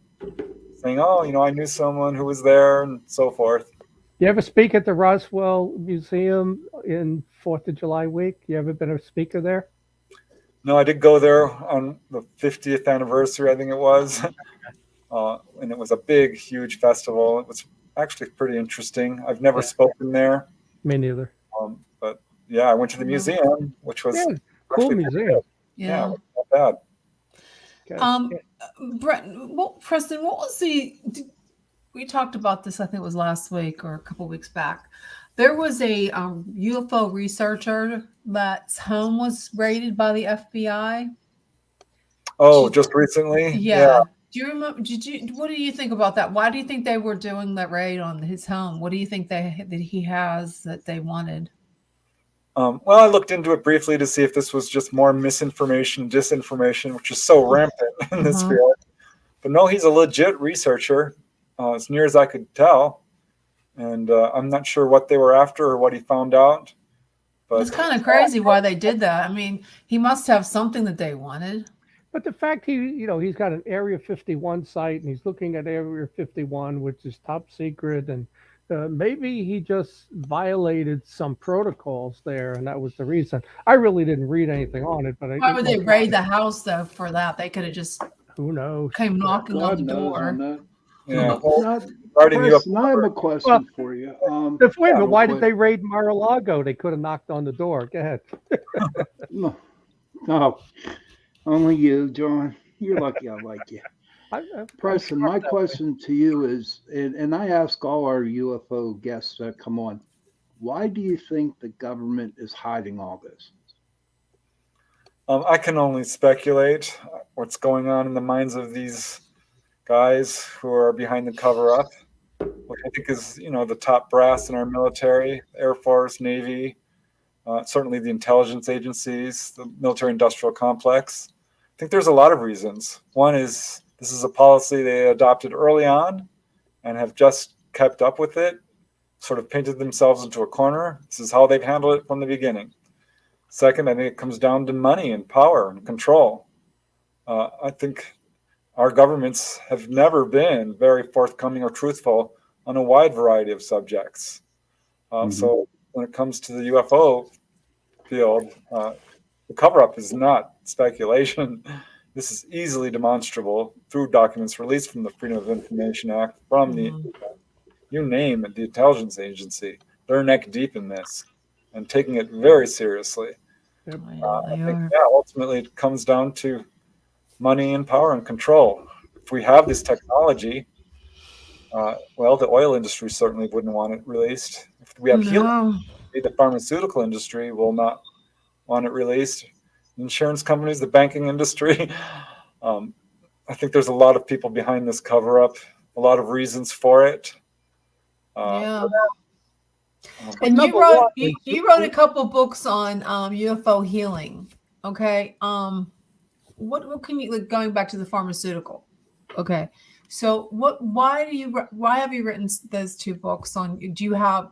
saying, "Oh, I knew someone who was there," and so forth. You ever speak at the Roswell Museum in 4th of July week? You ever been a speaker there? No, I did go there on the 50th anniversary, I think it was. And it was a big, huge festival. It was actually pretty interesting. I've never spoken there. Me neither. But yeah, I went to the museum, which was cool museum. Yeah, not bad. Okay. Preston, what was we talked about this, I think it was last week or a couple weeks back. There was a UFO researcher that's home was raided by the FBI. Oh, just recently? Yeah. Do you remember? What do you think about that? Why do you think they were doing that raid on his home? What do you think that he has that they wanted? Well, I looked into it briefly to see if this was just more misinformation, disinformation, which is so rampant in this field. But no, he's a legit researcher, as near as I could tell. And I'm not sure what they were after or what he found out. But It's kind of crazy why they did that. I mean, he must have something that they wanted. But the fact he's got an Area 51 site and he's looking at Area 51, which is top secret, and maybe he just violated some protocols there, and that was the reason. I really didn't read anything on it, but Why would they raid the house though for that? They could have just who knows? came knocking God on the knows door. on that. yeah, Preston, I have a question for you. Wait a minute, real why did quick. they raid Mar-a-Lago? They could have knocked on the door. Go ahead. No, only you, John. You're lucky I like you. Preston, my question to you is, and I ask all our UFO guests that come on, why do you think the government is hiding all this? I can only speculate what's going on in the minds of these guys who are behind the cover-up, which I think is, the top brass in our military, Air Force, Navy, certainly the intelligence agencies, the military-industrial complex. I think there's a lot of reasons. One is this is a policy they adopted early on and have just kept up with it, sort of painted themselves into a corner. This is how they've handled it from the beginning. Second, I think it comes down to money and power and control. I think our governments have never been very forthcoming or truthful on a wide variety of subjects. So when it comes to the UFO field, the cover-up is not speculation. This is easily demonstrable through documents released from the Freedom of Information Act, from you name it, the intelligence agency. They're neck deep in this and taking it very seriously. I think, ultimately it comes down to money and power and control. If we have this technology, well, the oil industry certainly wouldn't want it released. If we have healing, the pharmaceutical industry will not want it released. Insurance companies, the banking industry. I think there's a lot of people behind this cover-up, a lot of reasons for it. And you wrote a couple books on UFO healing. Okay. What can you, like, going back to the pharmaceutical? Okay. So why have you written those two books on?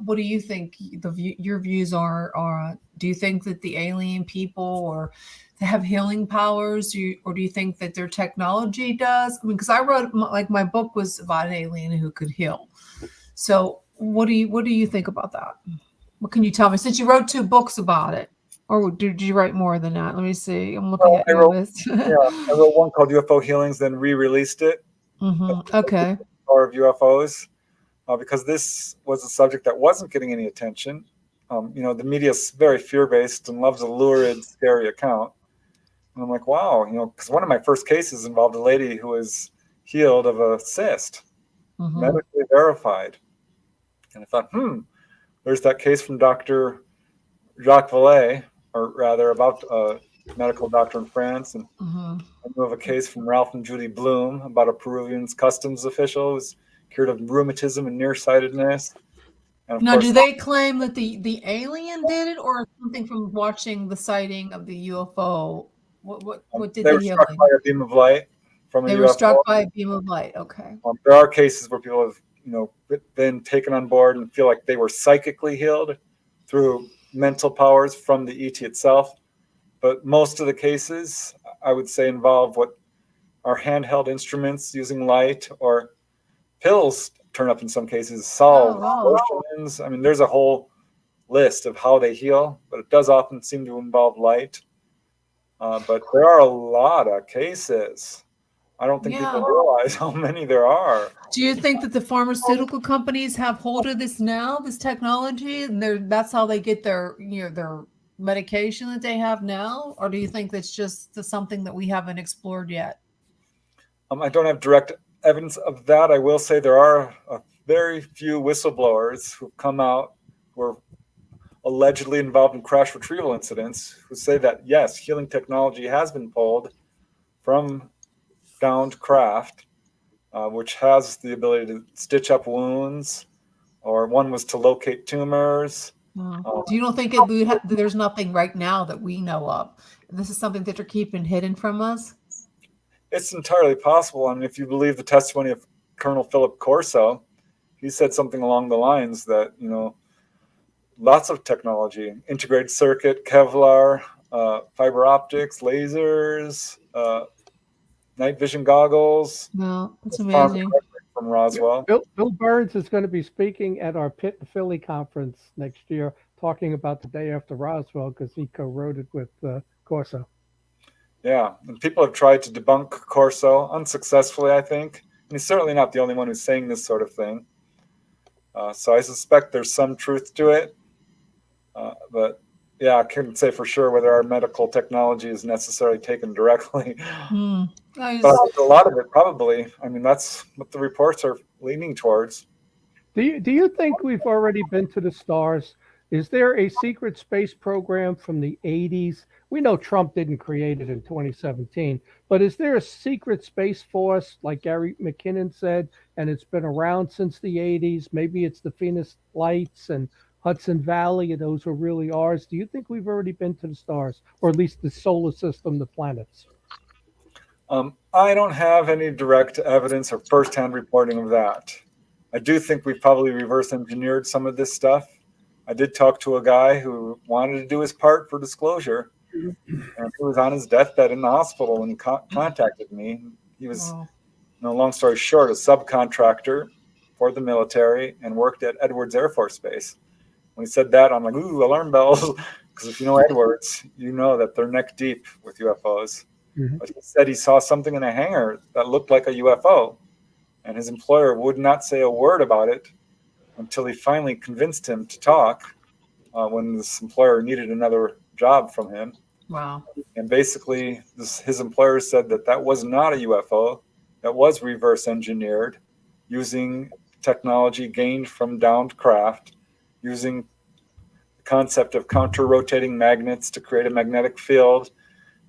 What do you think your views are? Do you think that the alien people or they have healing powers, or do you think that their technology does? I mean, because I wrote, my book was about an alien who could heal. So what do you think about that? What can you tell me, since you wrote two books about it? Or did you write more than that? Let me see. I'm looking at your list. I wrote one called UFO Healings, then re-released it. Okay. Power of UFOs, because this was a subject that wasn't getting any attention. The media is very fear-based and loves a lurid, scary account. And I'm like, wow, because one of my first cases involved a lady who was healed of a cyst, medically verified. And I thought, there's that case from Dr. Jacques Vallée, or rather about a medical doctor in France. And I know of a case from Ralph and Judy Bloom about a Peruvian customs official who was cured of rheumatism and nearsightedness. And now, do they claim that the alien did it, or something from watching the sighting of the UFO? What did they were struck by a beam of light from a UFO. They were struck by a beam of light. Okay. There are cases where people have, been taken on board and feel like they were psychically healed through mental powers from the ET itself. But most of the cases, I would say, involve what are handheld instruments using light, or pills turn up in some cases, solve potions. I mean, there's a whole list of how they heal, but it does often seem to involve light. But there are a lot of cases. I don't think people realize how many there are. Do you think that the pharmaceutical companies have hold of this now, this technology, and that's how they get their medication that they have now? Or do you think that's just something that we haven't explored yet? I don't have direct evidence of that. I will say there are a very few whistleblowers who've come out who are allegedly involved in crash retrieval incidents who say that, yes, healing technology has been pulled from downed craft, which has the ability to stitch up wounds, or one was to locate tumors. Well, do you don't think there's nothing right now that we know of? This is something that they're keeping hidden from us? It's entirely possible. I mean, if you believe the testimony of Colonel Philip Corso, he said something along the lines that, lots of technology, integrated circuit, Kevlar, fiber optics, lasers, night vision goggles. Well, that's It's found amazing. from Roswell. Bill Burns is going to be speaking at our Pitt and Philly conference next year, talking about the day after Roswell because he co-wrote it with Corso. Yeah, and people have tried to debunk Corso unsuccessfully, I think. And he's certainly not the only one who's saying this sort of thing. So I suspect there's some truth to it. But yeah, I couldn't say for sure whether our medical technology is necessarily taken directly. But I think a lot of it probably. I mean, that's what the reports are leaning towards. Do you think we've already been to the stars? Is there a secret space program from the 80s? We know Trump didn't create it in 2017, but is there a secret space force, like Gary McKinnon said, and it's been around since the 80s? Maybe it's the Phoenix Lights and Hudson Valley, and those are really ours. Do you think we've already been to the stars, or at least the solar system, the planets? I don't have any direct evidence or firsthand reporting of that. I do think we've probably reverse engineered some of this stuff. I did talk to a guy who wanted to do his part for disclosure, and he was on his deathbed in the hospital when he contacted me. He was, long story short, a subcontractor for the military and worked at Edwards Air Force Base. When he said that, I'm like, ooh, alarm bells, because if you know Edwards, you know that they're neck deep with UFOs. Mm-hmm. But he said he saw something in a hangar that looked like a UFO, and his employer would not say a word about it until he finally convinced him to talk when this employer needed another job from him. Wow. And basically, his employer said that was not a UFO, that was reverse engineered using technology gained from downed craft, using the concept of counter-rotating magnets to create a magnetic field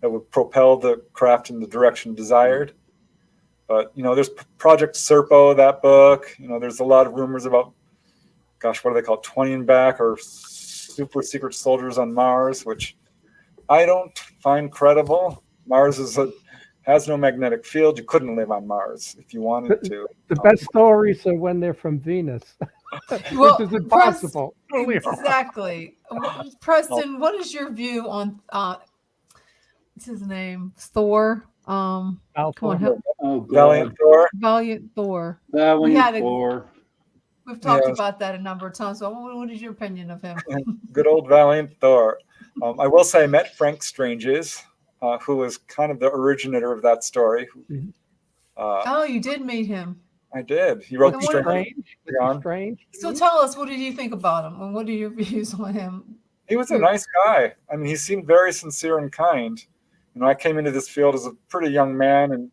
that would propel the craft in the direction desired. But, there's Project Serpo, that book. There's a lot of rumors about, what do they call it, 20 and back or super secret soldiers on Mars, which I don't find credible. Mars has no magnetic field. You couldn't live on Mars if you wanted to. The best stories are when they're from Venus, well, which is impossible. Exactly. Preston, what is your view on what's his name? Thor. Come on, Valiant Thor. Valiant Thor. Valiant Thor. We've talked about that a number of times. So what is your opinion of him? Good old Valiant Thor. I will say I met Frank Stranges, who was kind of the originator of that story. Oh, you did meet him. I did. He wrote Strange. So tell us, what did you think about him? And what are your views on him? He was a nice guy. I mean, he seemed very sincere and kind. I came into this field as a pretty young man, and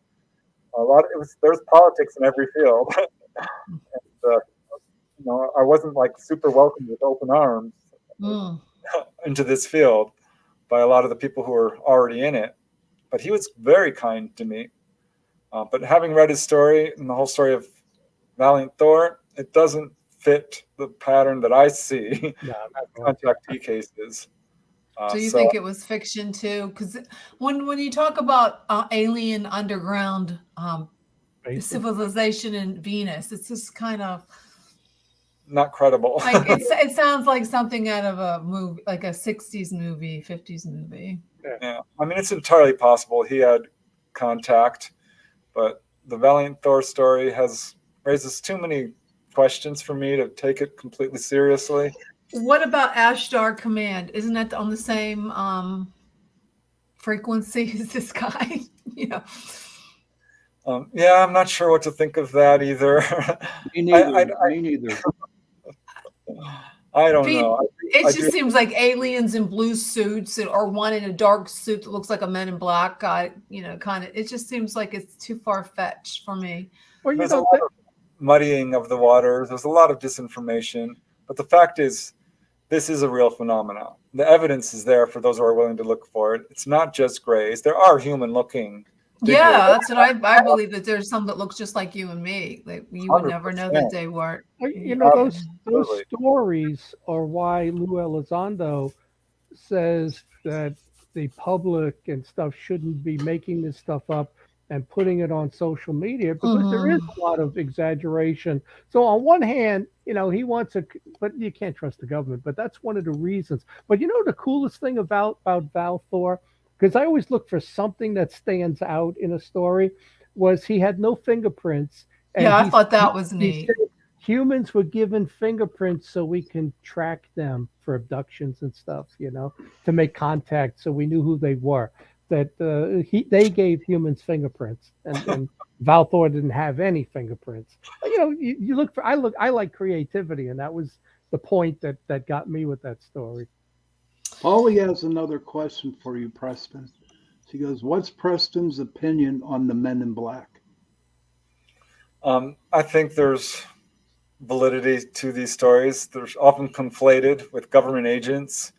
there's politics in every field. And, I wasn't like super welcomed with open arms into this field by a lot of the people who were already in it. But he was very kind to me. But having read his story and the whole story of Valiant Thor, it doesn't fit the pattern that I see in contactee cases. So you think it was fiction too? Because when you talk about alien underground civilization in Venus, it's just kind of not credible. Like it sounds like something out of a movie, like a 60s movie, 50s movie. Yeah. I mean, it's entirely possible he had contact, but the Valiant Thor story raises too many questions for me to take it completely seriously. What about Ashdar Command? Isn't that on the same frequency as this guy? Yeah, I'm not sure what to think of that either. Me neither. Me neither. I don't know. It just seems like aliens in blue suits or one in a dark suit that looks like a Men in Black guy, kind of. It just seems like it's too far-fetched for me. Well, there's a lot of muddying of the waters. There's a lot of disinformation. But the fact is, this is a real phenomenon. The evidence is there for those who are willing to look for it. It's not just grays. There are human-looking Yeah, that's what I believe, that there's some that looks just like you and me. Like you would never know that 100%. they weren't. You know, those Absolutely. stories are why Lou Elizondo says that the public and stuff shouldn't be making this stuff up and putting it on social media because there is Mhm. a lot of exaggeration. So on one hand, you know, he wants a, but you can't trust the government. But that's one of the reasons. But you know, the coolest thing about Val Thor, because I always look for something that stands out in a story, was he had no fingerprints, and Yeah, I thought that was he said neat. humans were given fingerprints so we can track them for abductions and stuff, you know, to make contact so we knew who they were. That they gave humans fingerprints, and Valthor didn't have any fingerprints. You know, you look for I like creativity, and that was the point that got me with that story. Paulie has another question for you, Preston. She goes, "What's Preston's opinion on the Men in Black?" I think there's validity to these stories. They're often conflated with government agents.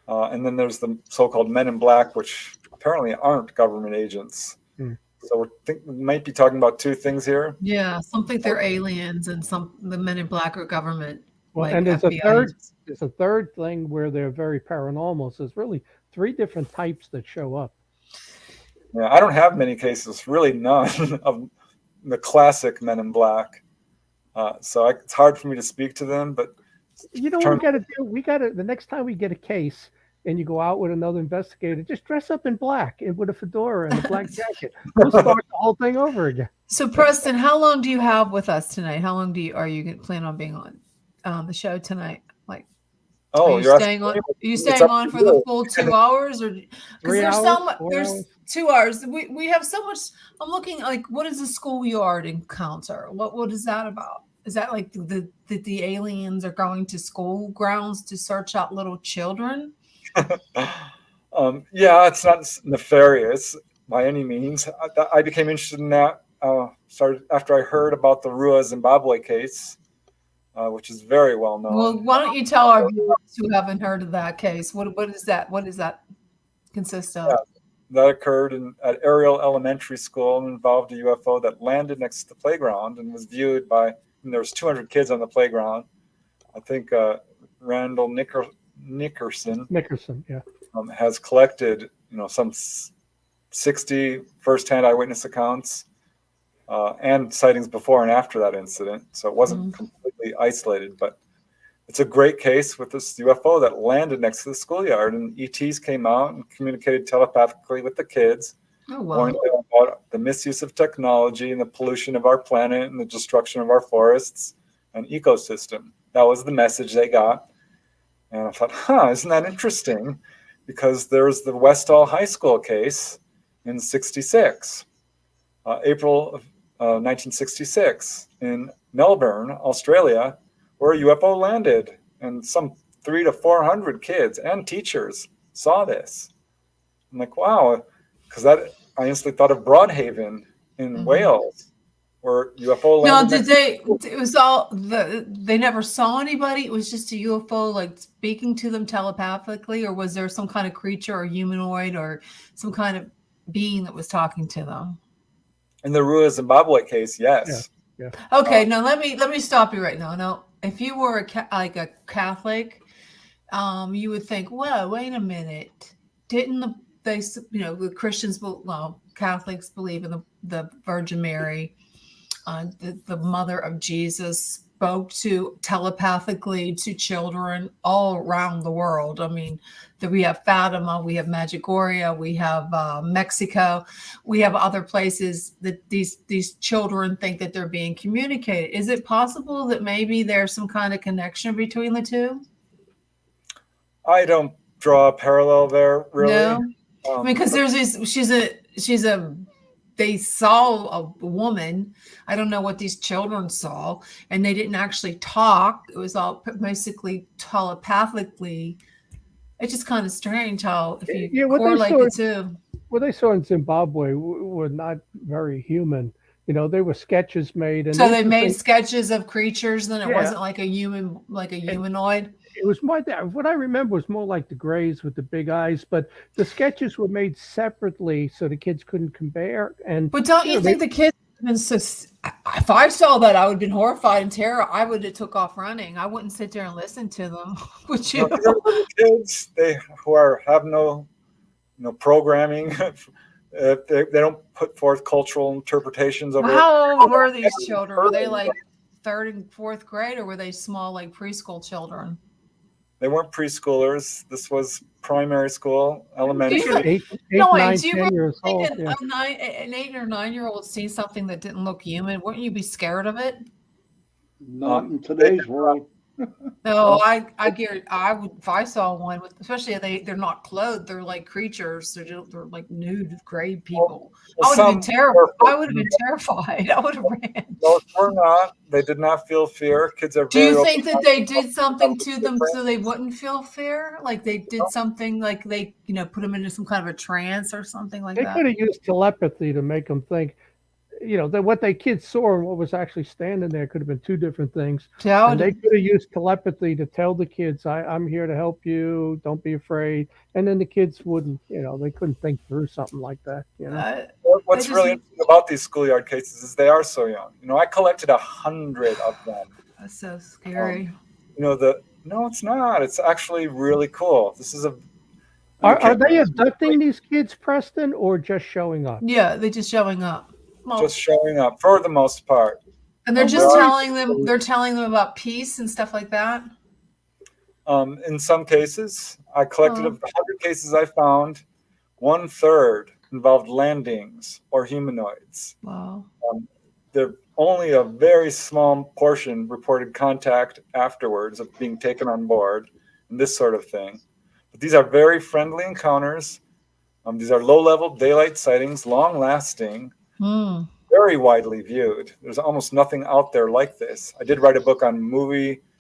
And then there's the so-called Men in Black, which apparently aren't government agents. Hmm. So we might be talking about two things here. Yeah, some think they're aliens, and some the Men in Black are government, Well, like and FBI agents. there's a third thing where they're very paranormal. So there's really three different types that show up. Yeah, I don't have many cases, really none of the classic Men in Black. So it's hard for me to speak to them, but You know what we got to do? We got to the next time we get a case and you go out with another investigator, just dress up in black and with a fedora and a black jacket. We'll start the whole thing over again. So, Preston, how long do you have with us tonight? How long are you plan on being on the show tonight? Like, oh, are you you're staying on? asking Are you me? It's staying up on to for the you. full 2 hours, or because 3 there's hours, so much? 4 There's hours? 2 hours. We have so much. I'm looking like, what is a schoolyard encounter? What is that about? Is that like the aliens are going to school grounds to search out little children? Yeah, it's not nefarious by any means. I became interested in that started after I heard about the Rua Zimbabwe case, which is very well known. Well, why don't you tell our viewers who haven't heard of that case? What is that? What does that consist of? Yeah, that occurred at Ariel Elementary School and involved a UFO that landed next to the playground and was viewed by. And there was 200 kids on the playground. I think Randall Nickerson Yeah. has collected, some 60 first-hand eyewitness accounts and sightings before and after that incident. So it wasn't completely isolated, but it's a great case with this UFO that landed next to the schoolyard, and ETs came out and communicated telepathically with the kids, warning them about the misuse of technology and the pollution of our planet and the destruction of our forests and ecosystem. That was the message they got. And I thought, isn't that interesting? Because there's the Westall High School case in 66, April of 1966 in Melbourne, Australia, where a UFO landed, and some 300 to 400 kids and teachers saw this. I'm like, wow, because I instantly thought of Broadhaven in Wales, where UFO landed. No, it was all they never saw anybody. It was just a UFO like speaking to them telepathically, or was there some kind of creature or humanoid or some kind of being that was talking to them? In the Rua Zimbabwe case, yes. Yeah. Okay, now let me stop you right now. Now, if you were a Catholic, you would think, well, wait a minute, didn't the Christians, Catholics believe in the Virgin Mary, the mother of Jesus, spoke to telepathically to children all around the world. I mean, we have Fatima, we have Medjugorje, we have Mexico, we have other places that these children think that they're being communicated. Is it possible that maybe there's some kind of connection between the two? I don't draw a parallel there, really. No, I mean, because they saw a woman. I don't know what these children saw, and they didn't actually talk. It was all basically telepathically. It's just kind of strange how if you correlate the two. What they saw in Zimbabwe were not very human. There were sketches made, and So they made sketches of creatures, then it Yeah. wasn't like a humanoid. it was more that what I remember was more like the Greys with the big eyes, but the sketches were made separately so the kids couldn't compare. And But don't you think the kids have been so? If I saw that, I would have been horrified and terror. I would have took off running. I wouldn't sit there and listen to them. Would you? The kids who have no programming. They don't put forth cultural interpretations of it. How old were these children? Were they like 3rd and 4th grade, or were they small, like preschool children? They weren't preschoolers. This was primary school, elementary. Do you- 8, No, 9, do you 10 really years old. think Yeah. an 8 or 9-year-old see something that didn't look human? Wouldn't you be scared of it? Not in today's world. No, I would if I saw one, especially if they're not clothed, they're like creatures. They're like nude, gray people. I would have been terrified. I would have been terrified. I would have ran. No, we're not. They did not feel fear. Kids are Do very you think that open- they did something to them so they wouldn't feel fear? Like they did something, like they, put them into some kind of a trance or something like They that? could have used telepathy to make them think, that what they kids saw and what was actually standing there could have been two different things. And they could have used telepathy to tell the kids, I'm here to help you. Don't be afraid. And then the kids wouldn't, they couldn't think through something like that. What's really interesting about these schoolyard cases is they are so young. I collected 100 of them. That's so scary. No, it's not. It's actually really cool. This is Are they abducting these kids, Preston, or just showing up? Yeah, they're just showing up. Well, just showing up for the most part. And they're just telling them about peace and stuff like that. In some cases, I collected of the 100 cases I found, 1/3 involved landings or humanoids. Wow. Only a very small portion reported contact afterwards of being taken on board and this sort of thing. But these are very friendly encounters. These are low-level daylight sightings, long-lasting. Very widely viewed. There's almost nothing out there like this. I did write a book on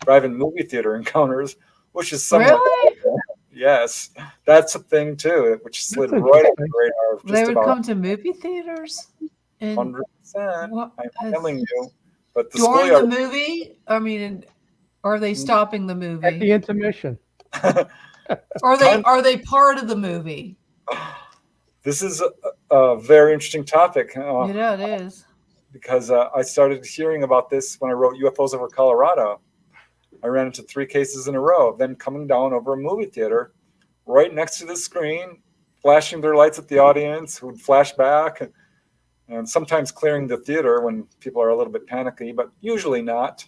drive-in movie theater encounters, which is somewhat yes, that's a thing too, which slid right on the radar. They would come to movie theaters. 100%. I'm telling you, but during the movie. I mean, are they stopping the movie at the intermission? Are they part of the movie? This is a very interesting topic. Yeah, it is. Because I started hearing about this when I wrote UFOs over Colorado. I ran into 3 cases in a row of them coming down over a movie theater, right next to the screen, flashing their lights at the audience, who would flash back, and sometimes clearing the theater when people are a little bit panicky, but usually not,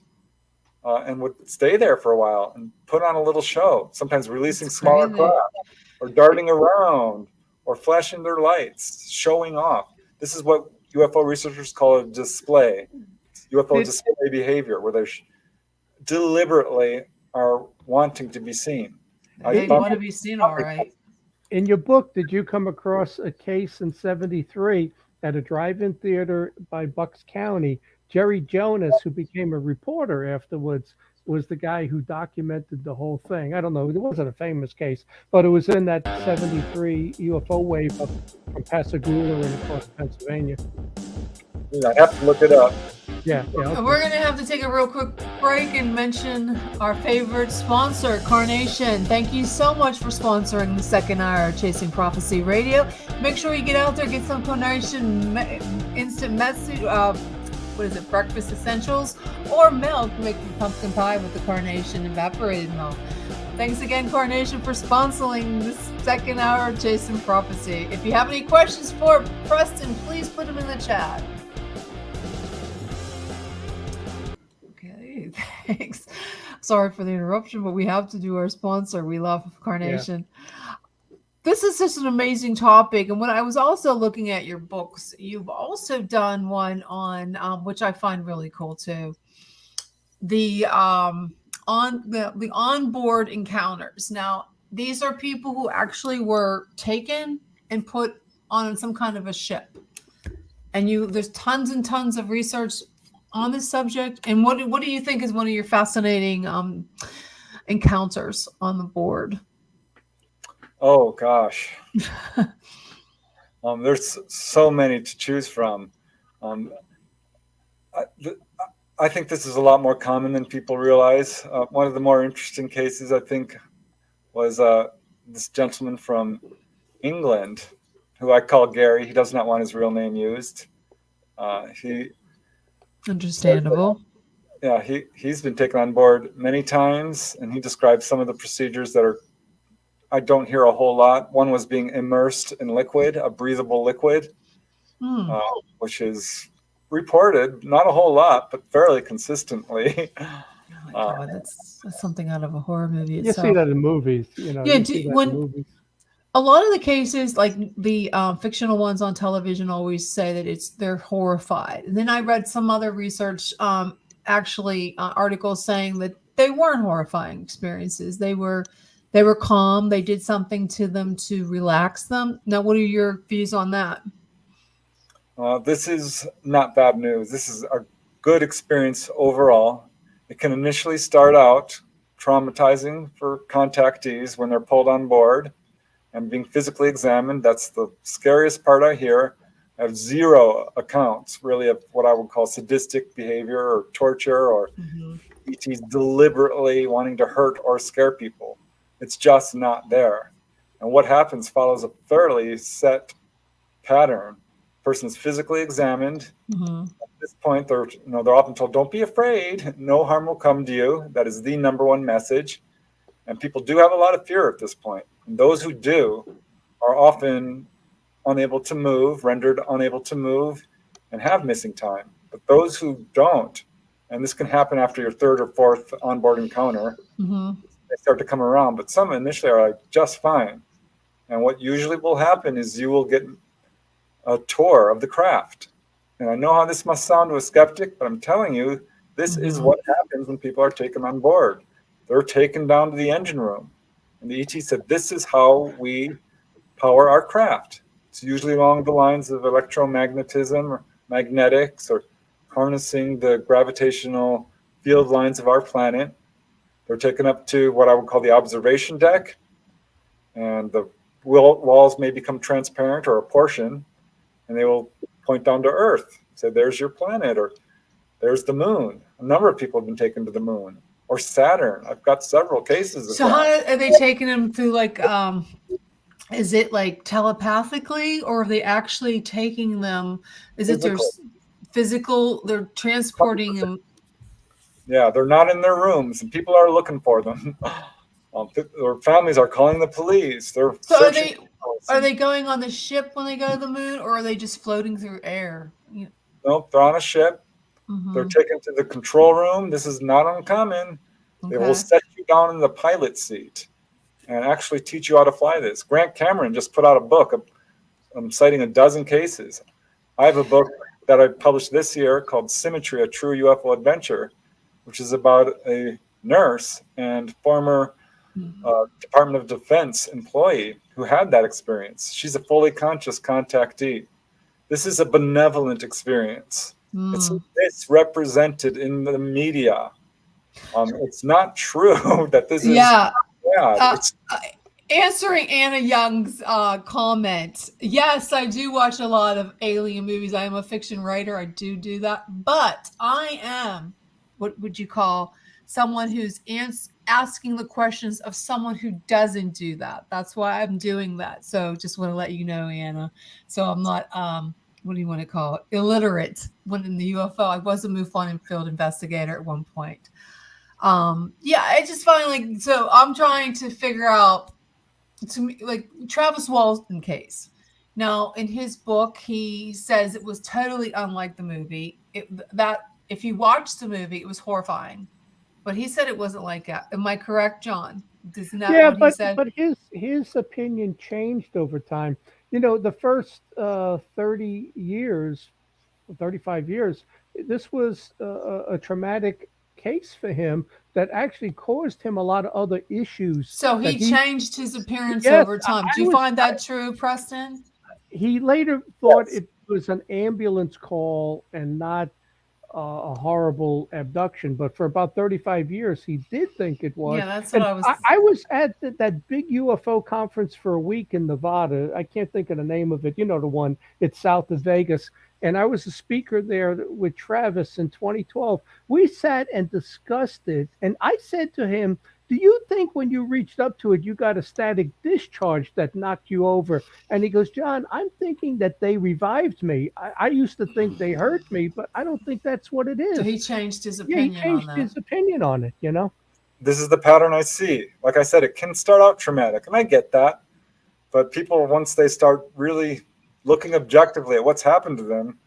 and would stay there for a while and put on a little show, sometimes releasing smaller craft, or darting around, or flashing their lights, showing off. This is what UFO researchers call a display. UFO display behavior, where they deliberately are wanting to be seen. They want to be seen, all right. In your book, did you come across a case in '73 at a drive-in theater by Bucks County? Jerry Jonas, who became a reporter afterwards, was the guy who documented the whole thing. I don't know, it wasn't a famous case, but it was in that '73 UFO wave up from Pascagoula and across Pennsylvania. I have to look it up. Yeah. Okay. We're going to have to take a real quick break and mention our favorite sponsor, Carnation. Thank you so much for sponsoring the second hour of Chasing Prophecy Radio. Make sure you get out there, get some Carnation instant message. Breakfast essentials, or milk, make pumpkin pie with the Carnation evaporated milk. Thanks again, Carnation, for sponsoring this second hour of Chasing Prophecy. If you have any questions for Preston, please put them in the chat. Okay, thanks. Sorry for the interruption, but we have to do our sponsor. We love Carnation. Yeah. This is just an amazing topic. And when I was also looking at your books, you've also done one on, which I find really cool too, the onboard encounters. Now, these are people who actually were taken and put on some kind of a ship. And there's tons and tons of research on this subject. And what do you think is one of your fascinating encounters on the board? Oh gosh, there's so many to choose from. I think this is a lot more common than people realize. One of the more interesting cases, I think, was this gentleman from England, who I call Gary. He does not want his real name used. He Understandable. Yeah, he's been taken on board many times, and he describes some of the procedures that are I don't hear a whole lot. One was being immersed in liquid, a breathable liquid, Hmm. which is reported not a whole lot, but fairly consistently. Oh my God, that's something out of a horror movie You see itself. that in movies, Yeah, you see that in when movies. a lot of the cases, like the fictional ones on television, always say that they're horrified. And then I read some other research, articles saying that they weren't horrifying experiences. They were calm. They did something to them to relax them. Now, what are your views on that? This is not bad news. This is a good experience overall. It can initially start out traumatizing for contactees when they're pulled on board and being physically examined. That's the scariest part I hear. I have zero accounts really of what I would call sadistic behavior or torture or ETs deliberately wanting to hurt or scare people. It's just not there. And what happens follows a fairly set pattern. Person's physically examined. At this point, they're often told, "Don't be afraid. No harm will come to you." That is the number one message. And people do have a lot of fear at this point. And those who do are often unable to move, rendered unable to move, and have missing time. But those who don't, and this can happen after your third or fourth onboard encounter, they start to come around. But some initially are like just fine. And what usually will happen is you will get a tour of the craft. And I know how this must sound to a skeptic, but I'm telling you, this is what happens when people are taken on board. They're taken down to the engine room. And the ET said, "This is how we power our craft." It's usually along the lines of electromagnetism or magnetics or harnessing the gravitational field lines of our planet. They're taken up to what I would call the observation deck, and the walls may become transparent or a portion, and they will point down to Earth, say, "There's your planet," or "There's the moon." A number of people have been taken to the moon or Saturn. I've got several cases of So that. how are they taking them through? Like, is it like telepathically, or are they actually taking them? Is it their physical? They're transporting them. Yeah, they're not in their rooms, and people are looking for them. Their families are calling the police. They're So searching. are they going on the ship when they go to the moon, or are they just floating through air? Nope, they're on a ship. They're taken to the control room. This is not uncommon. They will set you down in the pilot seat and actually teach you how to fly this. Grant Cameron just put out a book. I'm citing a dozen cases. I have a book that I published this year called Symmetry, A True UFO Adventure, which is about a nurse and former Department of Defense employee who had that experience. She's a fully conscious contactee. This is a benevolent experience. It's misrepresented in the media. It's not true that this is bad. Answering Anna Young's comment, yes, I do watch a lot of alien movies. I am a fiction writer. I do that. But I am, what would you call, someone who's asking the questions of someone who doesn't do that. That's why I'm doing that. So just want to let you know, Anna. So I'm not, what do you want to call it? Illiterate when in the UFO. I was a MUFON field investigator at one point. I just find like, so I'm trying to figure out, to me, like Travis Walton case. Now, in his book, he says it was totally unlike the movie. That if you watch the movie, it was horrifying. But he said it wasn't like that. Am I correct, John? Isn't that what he said? But his opinion changed over time. The first 30 years, 35 years, this was a traumatic case for him that actually caused him a lot of other issues. So he changed his appearance over time. Do you find that true, Preston? He later thought it was an ambulance call and not a horrible abduction, but for about 35 years he did think it was. Yeah, that's what I was. I was at that big UFO conference for a week in Nevada. I can't think of the name of it. The one, it's south of Vegas. and I was a speaker there with Travis in 2012. We sat and discussed it, and I said to him, "Do you think when you reached up to it, you got a static discharge that knocked you over?" And he goes, "John, I'm thinking that they revived me. I used to think they hurt me, but I don't think that's what it is." So he changed his Yeah, he opinion on changed that. his opinion on it, you know? This is the pattern I see. Like I said, it can start out traumatic, and I get that. But people, once they start really looking objectively at what's happened to them,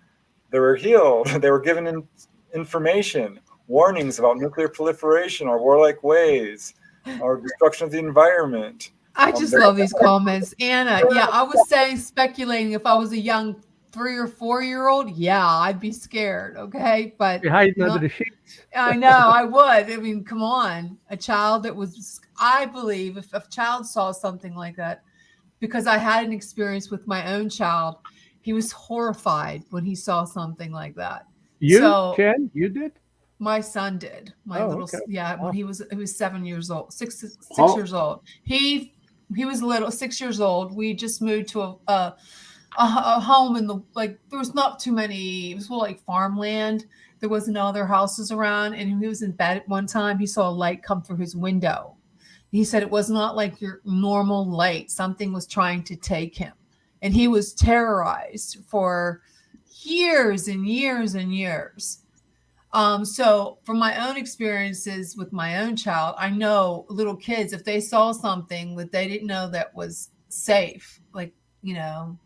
they were healed. They were given information, warnings about nuclear proliferation or warlike ways or destruction of the environment. I just love these comments. Anna, yeah, I was saying, speculating if I was a young 3 or 4-year-old, yeah, I'd be scared. Okay. But You're hiding under the sheets. I know I would. I mean, come on. A child that was, I believe if a child saw something like that, because I had an experience with my own child, he was horrified when he saw something like that. You, Jen, you did? My son did. My little, okay. yeah, Wow. when he was 7 years old, six Oh. years old. He was little, 6 years old. We just moved to a home in the, like, there was not too many, it was more like farmland. There wasn't other houses around, and he was in bed at one time. He saw a light come through his window. He said it was not like your normal light. Something was trying to take him, and he was terrorized for years and years and years. So from my own experiences with my own child, I know little kids, if they saw something that they didn't know that was safe, like, you know,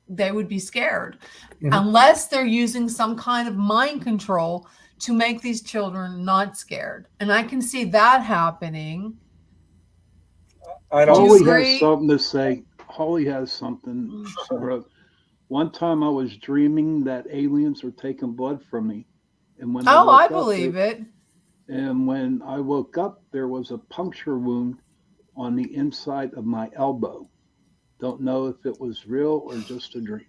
they would be scared unless they're using some kind of mind control to make these children not scared. And I can see that happening. Holly has something to say. Holly has something. She wrote, one time I was dreaming that aliens were taking blood from me. And when I believe it. And when I woke up, there was a puncture wound on the inside of my elbow. Don't know if it was real or just a dream.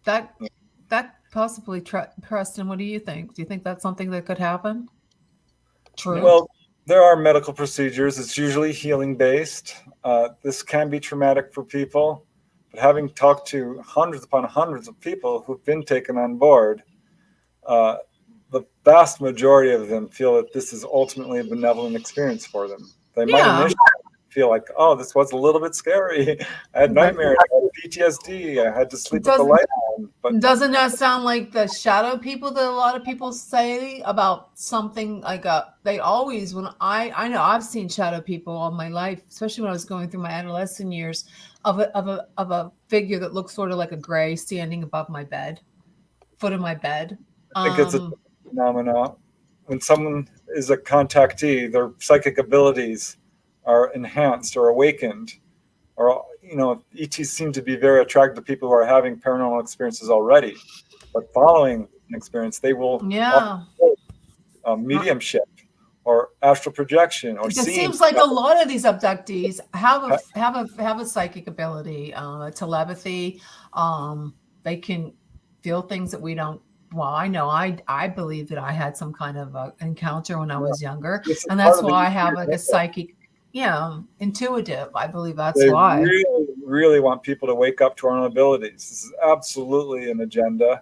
That possibly, Preston, what do you think? Do you think that's something that could happen? True. Well, there are medical procedures. It's usually healing based. This can be traumatic for people, but having talked to hundreds upon hundreds of people who've been taken on board, the vast majority of them feel that this is ultimately a benevolent experience for them. They might initially feel like, oh, this was a little bit scary. I had nightmares, I had PTSD, I had to sleep with the light on. But doesn't that sound like the shadow people that a lot of people say about something like they always, when I know I've seen shadow people all my life, especially when I was going through my adolescent years, of a figure that looks sort of like a gray standing above my bed, foot of my bed. I think it's a phenomenon. When someone is a contactee, their psychic abilities are enhanced or awakened, or, you know, ETs seem to be very attracted to people who are having paranormal experiences already, but following an experience, they will mediumship or astral projection or it seems like a lot of these abductees have a psychic ability, telepathy. They can feel things that we don't. Well, I know I believe that I had some kind of encounter when I was younger, and that's why I have like a psychic, intuitive. I believe that's why. They really want people to wake up to our own abilities. This is absolutely an agenda.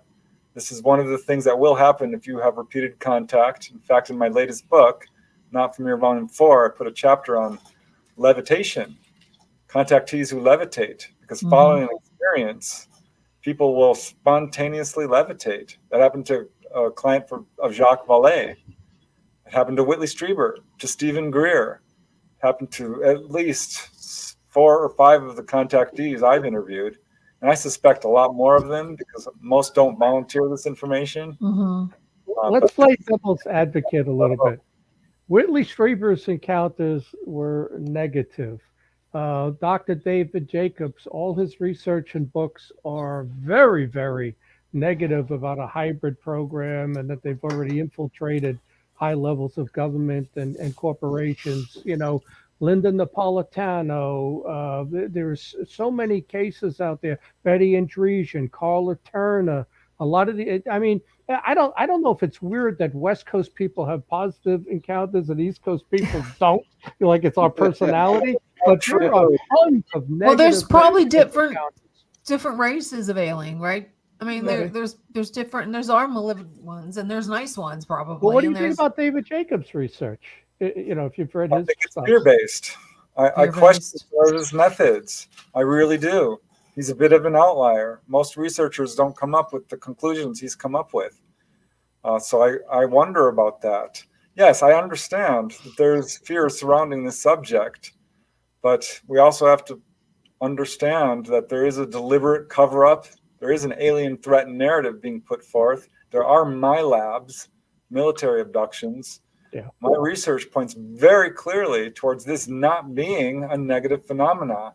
This is one of the things that will happen if you have repeated contact. In fact, in my latest book, Not From Your Volume 4, I put a chapter on levitation, contactees who levitate, because following an experience, people will spontaneously levitate. That happened to a client of Jacques Vallée. It happened to Whitley Strieber, to Stephen Greer. It happened to at least 4 or 5 of the contactees I've interviewed. And I suspect a lot more of them because most don't volunteer this information. Let's play devil's advocate a little bit. Whitley Strieber's encounters were negative. Dr. David Jacobs, all his research and books are very, very negative about a hybrid program and that they've already infiltrated high levels of government and corporations. You know, Linda Napolitano, there's so many cases out there. Betty Andresian, Carla Turner, a lot of I mean, I don't know if it's weird that West Coast people have positive encounters and East Coast people don't. Like it's our personality, but there are tons of negative. Well, there's probably different. different races of alien, right? I mean, Right. there's different, and there's our malevolent ones, and there's nice ones Well, probably, what do and you think there's about David Jacobs' research? If you've read I his think it's stuff. fear based. I fear question based. some of his methods. I really do. He's a bit of an outlier. Most researchers don't come up with the conclusions he's come up with. So I wonder about that. Yes, I understand that there's fear surrounding this subject, but we also have to understand that there is a deliberate cover up. There is an alien threat narrative being put forth. There are my labs, military abductions. Yeah. My research points very clearly towards this not being a negative phenomena.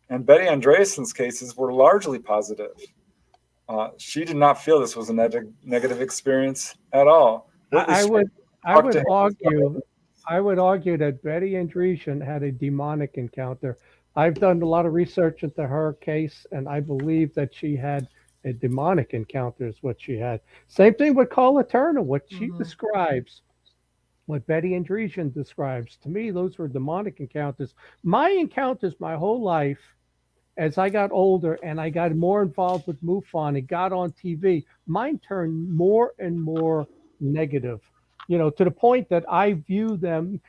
And Betty Andreasen's cases were largely positive. She did not feel this was a negative experience at all. Whitley I Strieber would I talked to would him. argue I would argue that Betty Andreessen had a demonic encounter. I've done a lot of research into her case, and I believe that she had a demonic encounter is what she had. Same thing with Carla Turner, what she Mhm. describes, what Betty Andreessen describes. To me, those were demonic encounters. My encounters my whole life as I got older and I got more involved with MUFON and got on TV, mine turned more and more negative, to the point that I view them.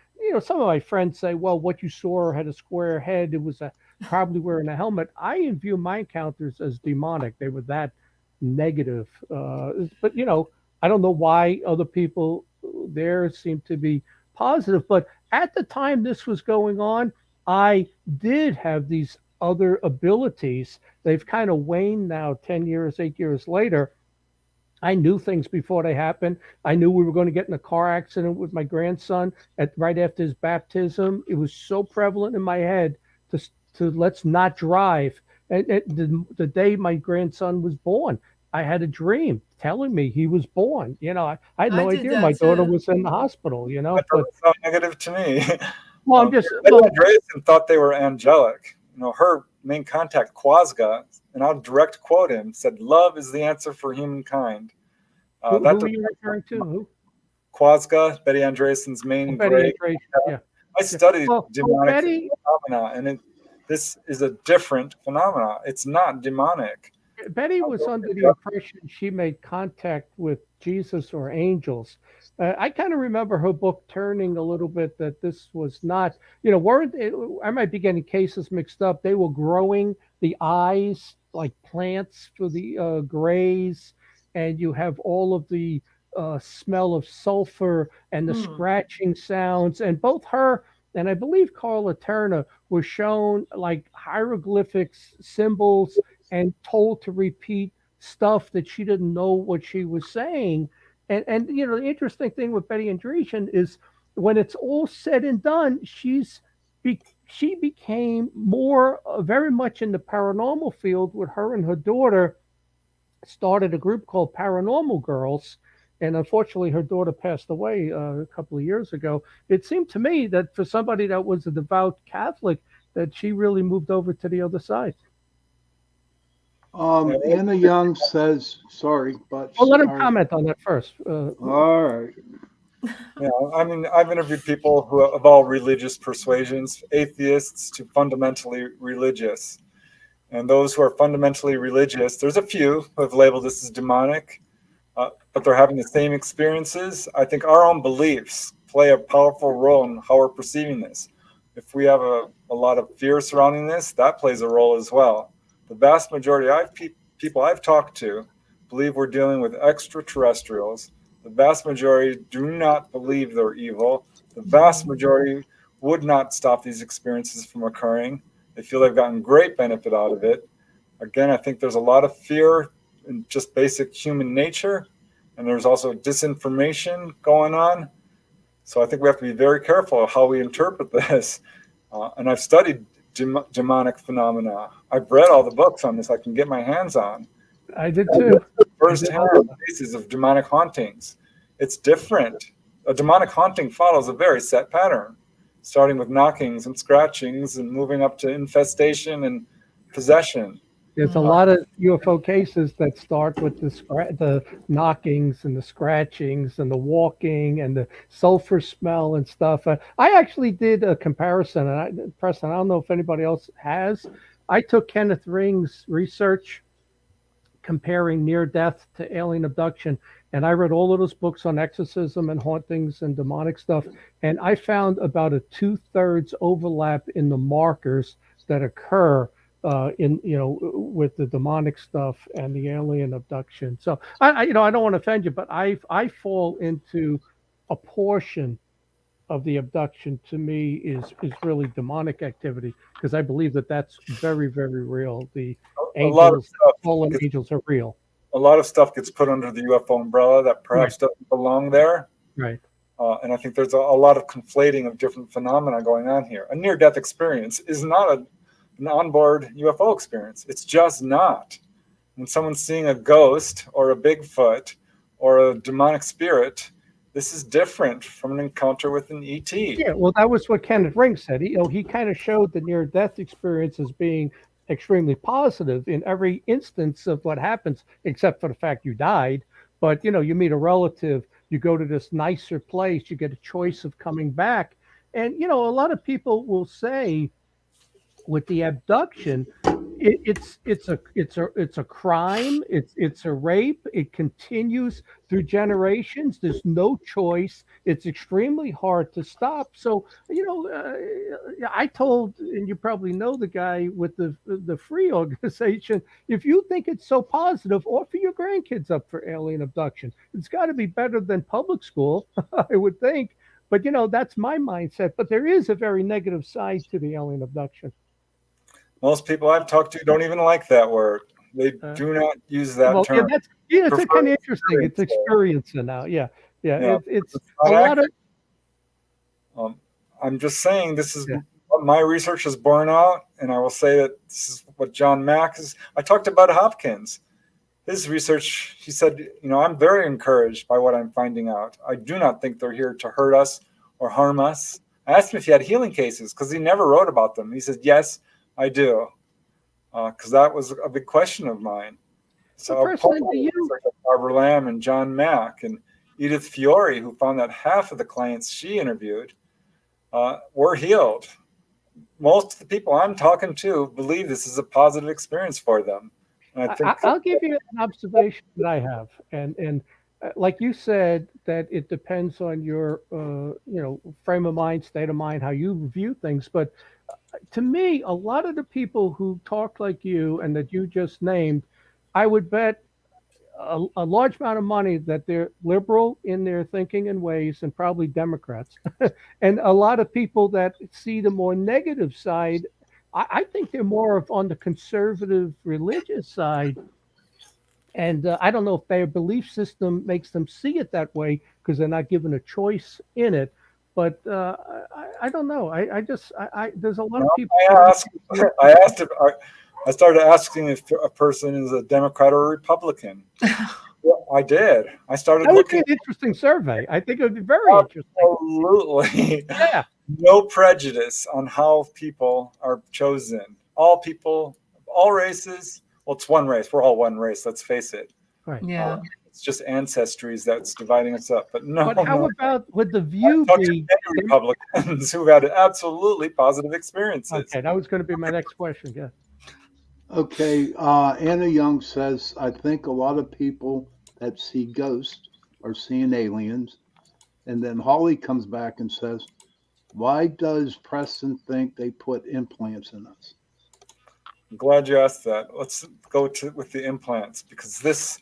Some of my friends say, well, what you saw had a square head. It was probably wearing a helmet. I view my encounters as demonic. They were that negative. But, I don't know why other people there seem to be positive. But at the time this was going on, I did have these other abilities. They've kind of waned now 10 years, 8 years later. I knew things before they happened. I knew we were going to get in a car accident with my grandson right after his baptism. It was so prevalent in my head to let's not drive. And the day my grandson was born, I had a dream telling me he was born. I had I no did idea my that daughter too. was in the hospital. That But doesn't sound negative to me. well, I'm just Betty well, Andreasen thought they were angelic. Her main contact, Quasga, and I'll direct quote him, said, "Love is the answer for humankind." who are you referring to? Who? Quasga, Betty Andreasen's Oh, main Betty gray. Andreessen. Yeah. I Yeah. studied Well, demonic Betty phenomena, and this is a different phenomena. It's not demonic. Betty was under the impression she made contact with Jesus or angels. I kind of remember her book turning a little bit that this was not, weren't I might be getting cases mixed up. They were growing the eyes like plants for the grays, and you have all of the smell of sulfur and the Hmm. scratching sounds. And both her and I believe Carla Turner were shown like hieroglyphics, symbols, and told to repeat stuff that she didn't know what she was saying. And the interesting thing with Betty Andreessen is when it's all said and done, she became more very much in the paranormal field with her and her daughter started a group called Paranormal Girls. And unfortunately, her daughter passed away a couple of years ago. It seemed to me that for somebody that was a devout Catholic, that she really moved over to the other side. Anna Young says, sorry, but Well, let him our, comment on that first. all right. Yeah, I mean, I've interviewed people who of all religious persuasions, atheists to fundamentally religious. And those who are fundamentally religious, there's a few who have labeled this as demonic, but they're having the same experiences. I think our own beliefs play a powerful role in how we're perceiving this. If we have a lot of fear surrounding this, that plays a role as well. The vast majority of people I've talked to believe we're dealing with extraterrestrials. The vast majority do not believe they're evil. The vast majority would not stop these experiences from occurring. They feel they've gotten great benefit out of it. Again, I think there's a lot of fear in just basic human nature, and there's also disinformation going on. So I think we have to be very careful of how we interpret this. And I've studied demonic phenomena. I've read all the books on this I can get my hands on. I did too. First-hand cases of demonic hauntings. It's different. A demonic haunting follows a very set pattern, starting with knockings and scratchings and moving up to infestation and possession. There's a lot of UFO cases that start with the knockings and the scratchings and the walking and the sulfur smell and stuff. I actually did a comparison, and Preston, I don't know if anybody else has, I took Kenneth Ring's research comparing near death to alien abduction. And I read all of those books on exorcism and hauntings and demonic stuff. And I found about a 2/3 overlap in the markers that occur in, with the demonic stuff and the alien abduction. So I don't want to offend you, but I fall into a portion of the abduction to me is really demonic activity because I believe that that's very, very real. The A lot of angels, stuff fallen gets, angels are real. a lot of stuff gets put under the UFO umbrella that perhaps doesn't belong there. Right. And I think there's a lot of conflating of different phenomena going on here. A near-death experience is not an onboard UFO experience. It's just not. When someone's seeing a ghost or a Bigfoot or a demonic spirit, this is different from an encounter with an ET. Yeah, well, that was what Kenneth Ring said. He kind of showed the near-death experience as being extremely positive in every instance of what happens, except for the fact you died. But you meet a relative, you go to this nicer place, you get a choice of coming back, and a lot of people will say with the abduction, it's a crime. It's a rape. It continues through generations. There's no choice. It's extremely hard to stop. So I told, and you probably know the guy with the free organization. If you think it's so positive, offer your grandkids up for alien abduction. It's got to be better than public school, I would think. But that's my mindset. But there is a very negative side to the alien abduction. Most people I've talked to don't even like that word. They do not use that term. It's kind of interesting. It's experiencing now. Yeah. It's a lot of. I'm just saying this is what my research has borne out, and I will say that this is what John Mack is. I talked about Hopkins. His research, he said, I'm very encouraged by what I'm finding out. I do not think they're here to hurt us or harm us. I asked him if he had healing cases because he never wrote about them. He said, yes, I do, because that was a big question of mine. So Barbara Lamb and John Mack and Edith Fiore, who found that half of the clients she interviewed were healed. Most of the people I'm talking to believe this is a positive experience for them. And I think I'll give you an observation that I have, and like you said, that it depends on your frame of mind, state of mind, how you view things, but to me, a lot of the people who talk like you and that you just named, I would bet a large amount of money that they're liberal in their thinking and ways and probably Democrats. And a lot of people that see the more negative side, I think they're more on the conservative religious side. And I don't know if their belief system makes them see it that way because they're not given a choice in it. But I don't know. There's a lot of people. I started asking if a person is a Democrat or a Republican. Well, I did. I started That would looking. be an interesting survey. I think it would be very interesting. Absolutely. Yeah. No prejudice on how people are chosen. All people, all races. Well, it's one race. We're all one race. Let's face it. Right. Yeah. It's just ancestries that's dividing us up. But no. But how about would the view be Republicans who had absolutely positive experiences? Okay, that was going to be my next question. Yeah. Okay, Anna Young says, I think a lot of people that see ghosts are seeing aliens. And then Holly comes back and says, why does Preston think they put implants in us? I'm glad you asked that. Let's go with the implants, because there's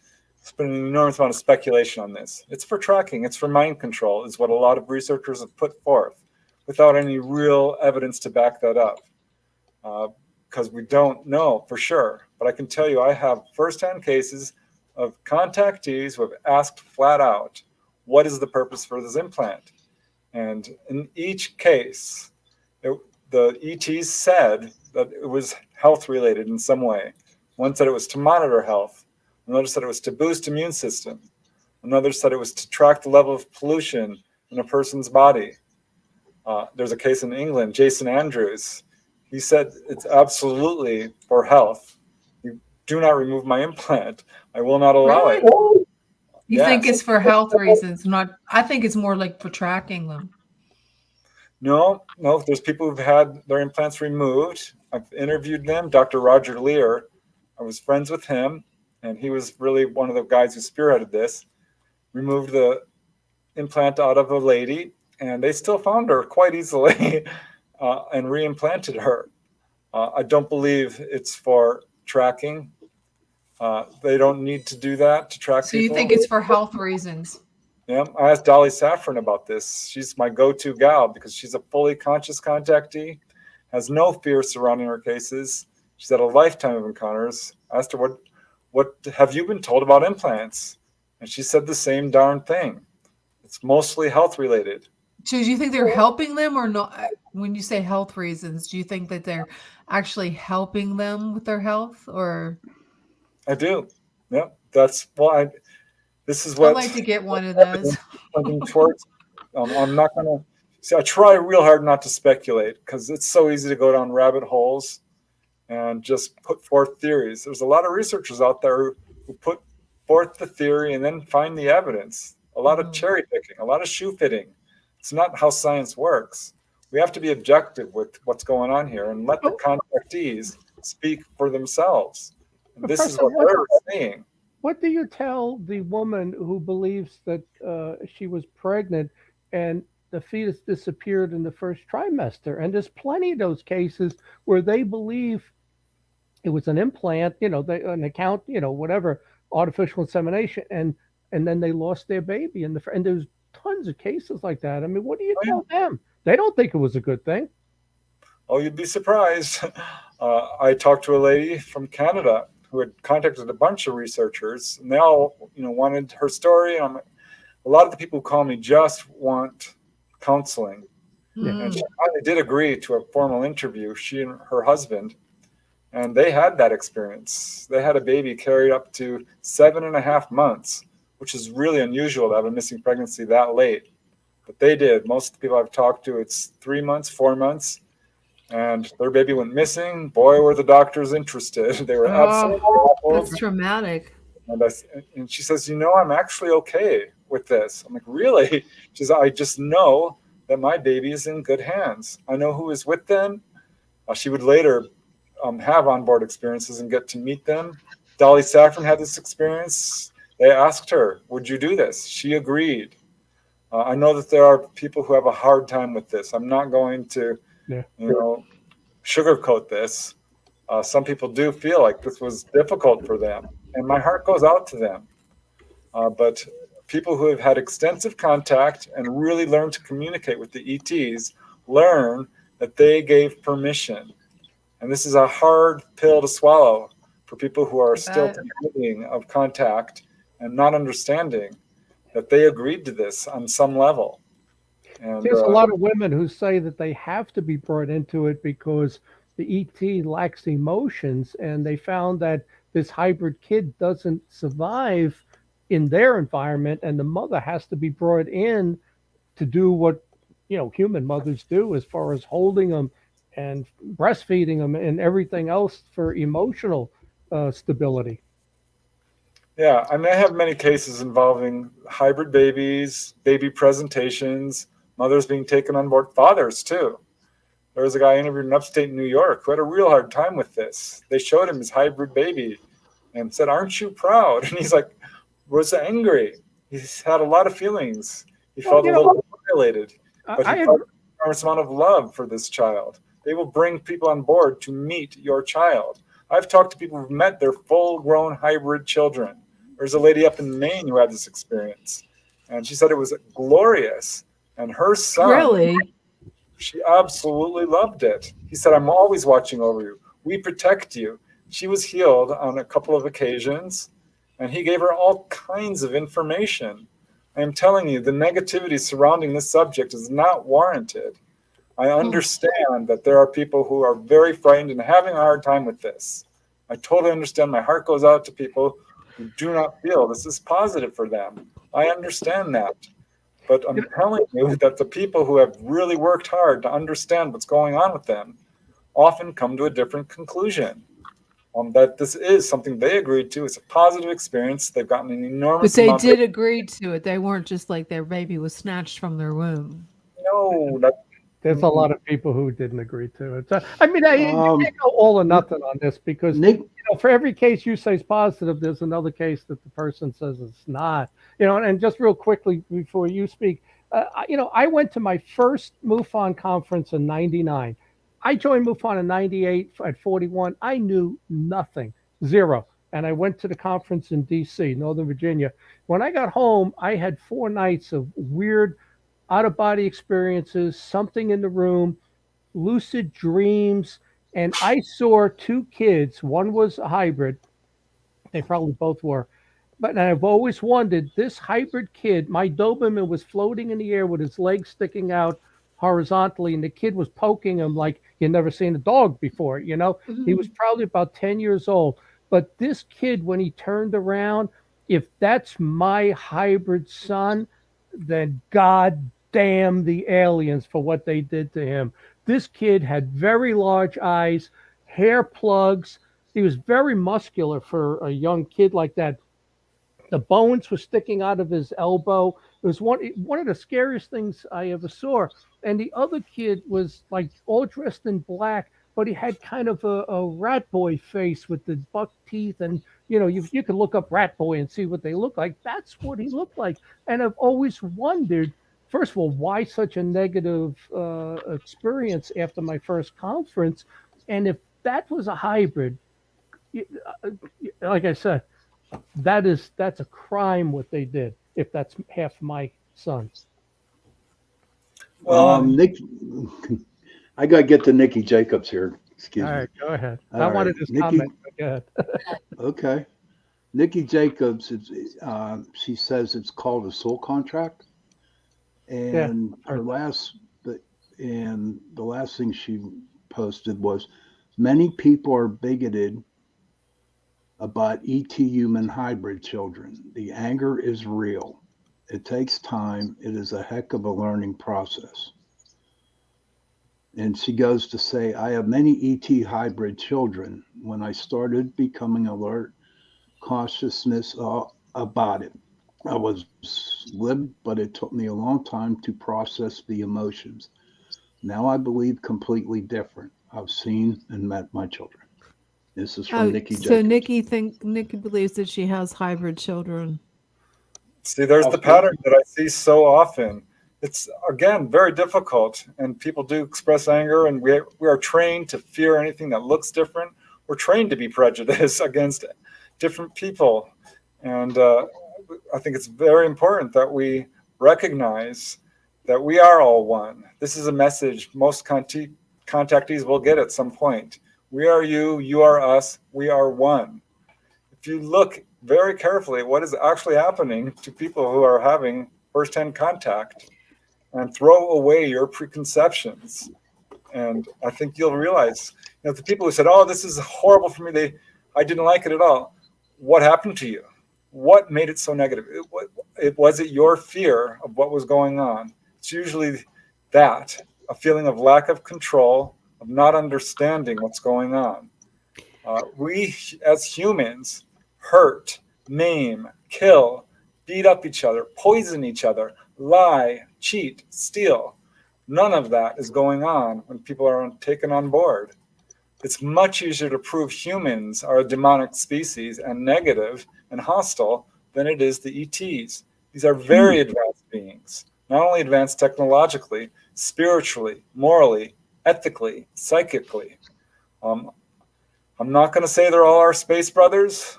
been an enormous amount of speculation on this. It's for tracking. It's for mind control, is what a lot of researchers have put forth without any real evidence to back that up. Because we don't know for sure. But I can tell you, I have firsthand cases of contactees who have asked flat out, what is the purpose for this implant? And in each case, the ETs said that it was health related in some way. One said it was to monitor health. Another said it was to boost immune system. Another said it was to track the level of pollution in a person's body. There's a case in England, Jason Andrews. He said it's absolutely for health. You do not remove my implant. I will not allow it. You think it's for health reasons, not? I think it's more like for tracking them. No, there's people who've had their implants removed. I've interviewed them. Dr. Roger Lear, I was friends with him, and he was really one of the guys who spearheaded this. Removed the implant out of a lady, and they still found her quite easily and reimplanted her. I don't believe it's for tracking. They don't need to do that to track So you people. think it's for health reasons? Yeah, I asked Dolly Saffron about this. She's my go-to gal because she's a fully conscious contactee, has no fear surrounding her cases. She's had a lifetime of encounters. I asked her, what have you been told about implants? And she said the same darn thing. It's mostly health related. So do you think they're helping them or not? When you say health reasons, do you think that they're actually helping them with their health, or? I do. Yeah, that's this is I'd what like to get one of those. towards. I'm not going to see. I try real hard not to speculate because it's so easy to go down rabbit holes and just put forth theories. There's a lot of researchers out there who put forth the theory and then find the evidence. A lot of cherry picking, a lot of shoe fitting. It's not how science works. We have to be objective with what's going on here and let the contactees speak for themselves. And this is what they're saying. What do you tell the woman who believes that she was pregnant and the fetus disappeared in the first trimester? And there's plenty of those cases where they believe it was an implant, an account, whatever, artificial insemination, and then they lost their baby. And there's tons of cases like that. I mean, what do you tell them? They don't think it was a good thing. Oh, you'd be surprised. I talked to a lady from Canada who had contacted a bunch of researchers, and they all, wanted her story. And a lot of the people who call me just want counseling. And she finally did agree to a formal interview, she and her husband, and they had that experience. They had a baby carried up to 7.5 months, which is really unusual to have a missing pregnancy that late. But they did. Most of the people I've talked to, it's 3 months, 4 months. And their baby went missing. Boy, were the doctors interested. They were absolutely baffled. That's traumatic. And she says, I'm actually okay with this. I'm like, really? She says, I just know that my baby is in good hands. I know who is with them. She would later have onboard experiences and get to meet them. Dolly Saffron had this experience. They asked her, would you do this? She agreed. I know that there are people who have a hard time with this. I'm not going to sugarcoat this. Some people do feel like this was difficult for them, and my heart goes out to them. But people who have had extensive contact and really learned to communicate with the ETs learn that they gave permission. And this is a hard pill to swallow for people who are still thinking of contact and not understanding that they agreed to this on some level. And there's a lot of women who say that they have to be brought into it because the ET lacks emotions, and they found that this hybrid kid doesn't survive in their environment, and the mother has to be brought in to do what human mothers do as far as holding them and breastfeeding them and everything else for emotional stability. Yeah, I mean, I have many cases involving hybrid babies, baby presentations, mothers being taken on board, fathers too. There was a guy interviewed in upstate New York who had a real hard time with this. They showed him his hybrid baby and said, "Aren't you proud?" And he's like, was angry. He's had a lot of feelings. He felt a little violated, but he felt an enormous amount of love for this child. They will bring people on board to meet your child. I've talked to people who've met their full-grown hybrid children. There's a lady up in Maine who had this experience, and she said it was glorious. And her son, really, she absolutely loved it. He said, "I'm always watching over you. We protect you." She was healed on a couple of occasions, and he gave her all kinds of information. I am telling you, the negativity surrounding this subject is not warranted. I understand that there are people who are very frightened and having a hard time with this. I totally understand. My heart goes out to people who do not feel this is positive for them. I understand that. But I'm telling you that the people who have really worked hard to understand what's going on with them often come to a different conclusion. That this is something they agreed to. It's a positive experience. They've gotten an enormous amount. But they did agree to it. They weren't just like their baby was snatched from their womb. No, There's a lot of people who didn't agree to it. So, I mean, you can't go all or nothing on this because Nick, for every case you say is positive, there's another case that the person says it's not. And just real quickly before you speak, I went to my first MUFON conference in '99. I joined MUFON in '98 at 41. I knew nothing, zero. And I went to the conference in D.C., Northern Virginia. When I got home, I had 4 nights of weird out-of-body experiences, something in the room, lucid dreams, and I saw 2 kids. One was a hybrid. They probably both were. But I've always wondered, this hybrid kid, my Doberman was floating in the air with his legs sticking out horizontally, and the kid was poking him like you'd never seen a dog before. He was probably about 10 years old. But this kid, when he turned around, if that's my hybrid son, then God damn the aliens for what they did to him. This kid had very large eyes, hair plugs. He was very muscular for a young kid like that. The bones were sticking out of his elbow. It was one of the scariest things I ever saw. And the other kid was like all dressed in black, but he had kind of a rat boy face with the buck teeth. And, you could look up rat boy and see what they look like. That's what he looked like. And I've always wondered, first of all, why such a negative experience after my first conference? And if that was a hybrid, like I said, that's a crime what they did if that's half my son. Well, Nick, I got to get to Nikki Jacobs here. Excuse me. All right, go ahead. All I right, wanted his Nikki- comment. But go ahead. Okay. Nikki Jacobs, she says it's called a soul contract. And heard the last thing she posted was, many people are bigoted about ET human hybrid children. The anger is real. It takes time. It is a heck of a learning process. And she goes to say, I have many ET hybrid children. When I started becoming alert, cautiousness about it. I was lived, but it took me a long time to process the emotions. Now I believe completely different. I've seen and met my children. This is from Nikki Jacobs. So Nikki believes that she has hybrid children. see, there's the pattern that I see so often. It's, again, very difficult, and people do express anger, and we are trained to fear anything that looks different. We're trained to be prejudiced against different people, and I think it's very important that we recognize that we are all one. This is a message most contactees will get at some point. We are you, you are us, we are one. If you look very carefully at what is actually happening to people who are having firsthand contact, and throw away your preconceptions, and I think you'll realize, the people who said, "Oh, this is horrible for me," I didn't like it at all. What happened to you? What made it so negative? Was it your fear of what was going on? It's usually that, a feeling of lack of control, of not understanding what's going on. We, as humans, hurt, maim, kill, beat up each other, poison each other, lie, cheat, steal. None of that is going on when people are taken on board. It's much easier to prove humans are a demonic species and negative and hostile than it is the ETs. These are very advanced beings, not only advanced technologically, spiritually, morally, ethically, psychically. I'm not going to say they're all our space brothers.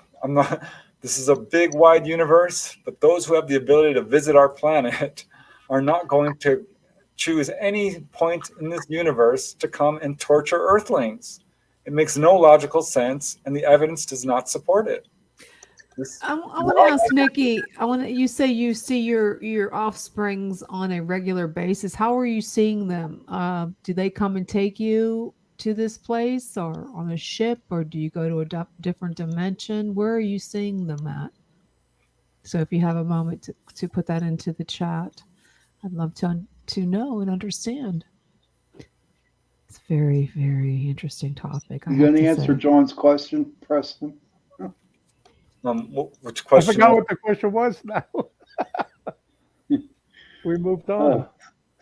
This is a big, wide universe, but those who have the ability to visit our planet are not going to choose any point in this universe to come and torture Earthlings. It makes no logical sense, and the evidence does not support it. I want to ask Nikki. You say you see your offsprings on a regular basis. How are you seeing them? Do they come and take you to this place, or on a ship, or do you go to a different dimension? Where are you seeing them at? So if you have a moment to put that into the chat, I'd love to know and understand. It's a very, very interesting topic. You going to answer John's question, Preston? Which question? I forgot what the question was now. We moved on.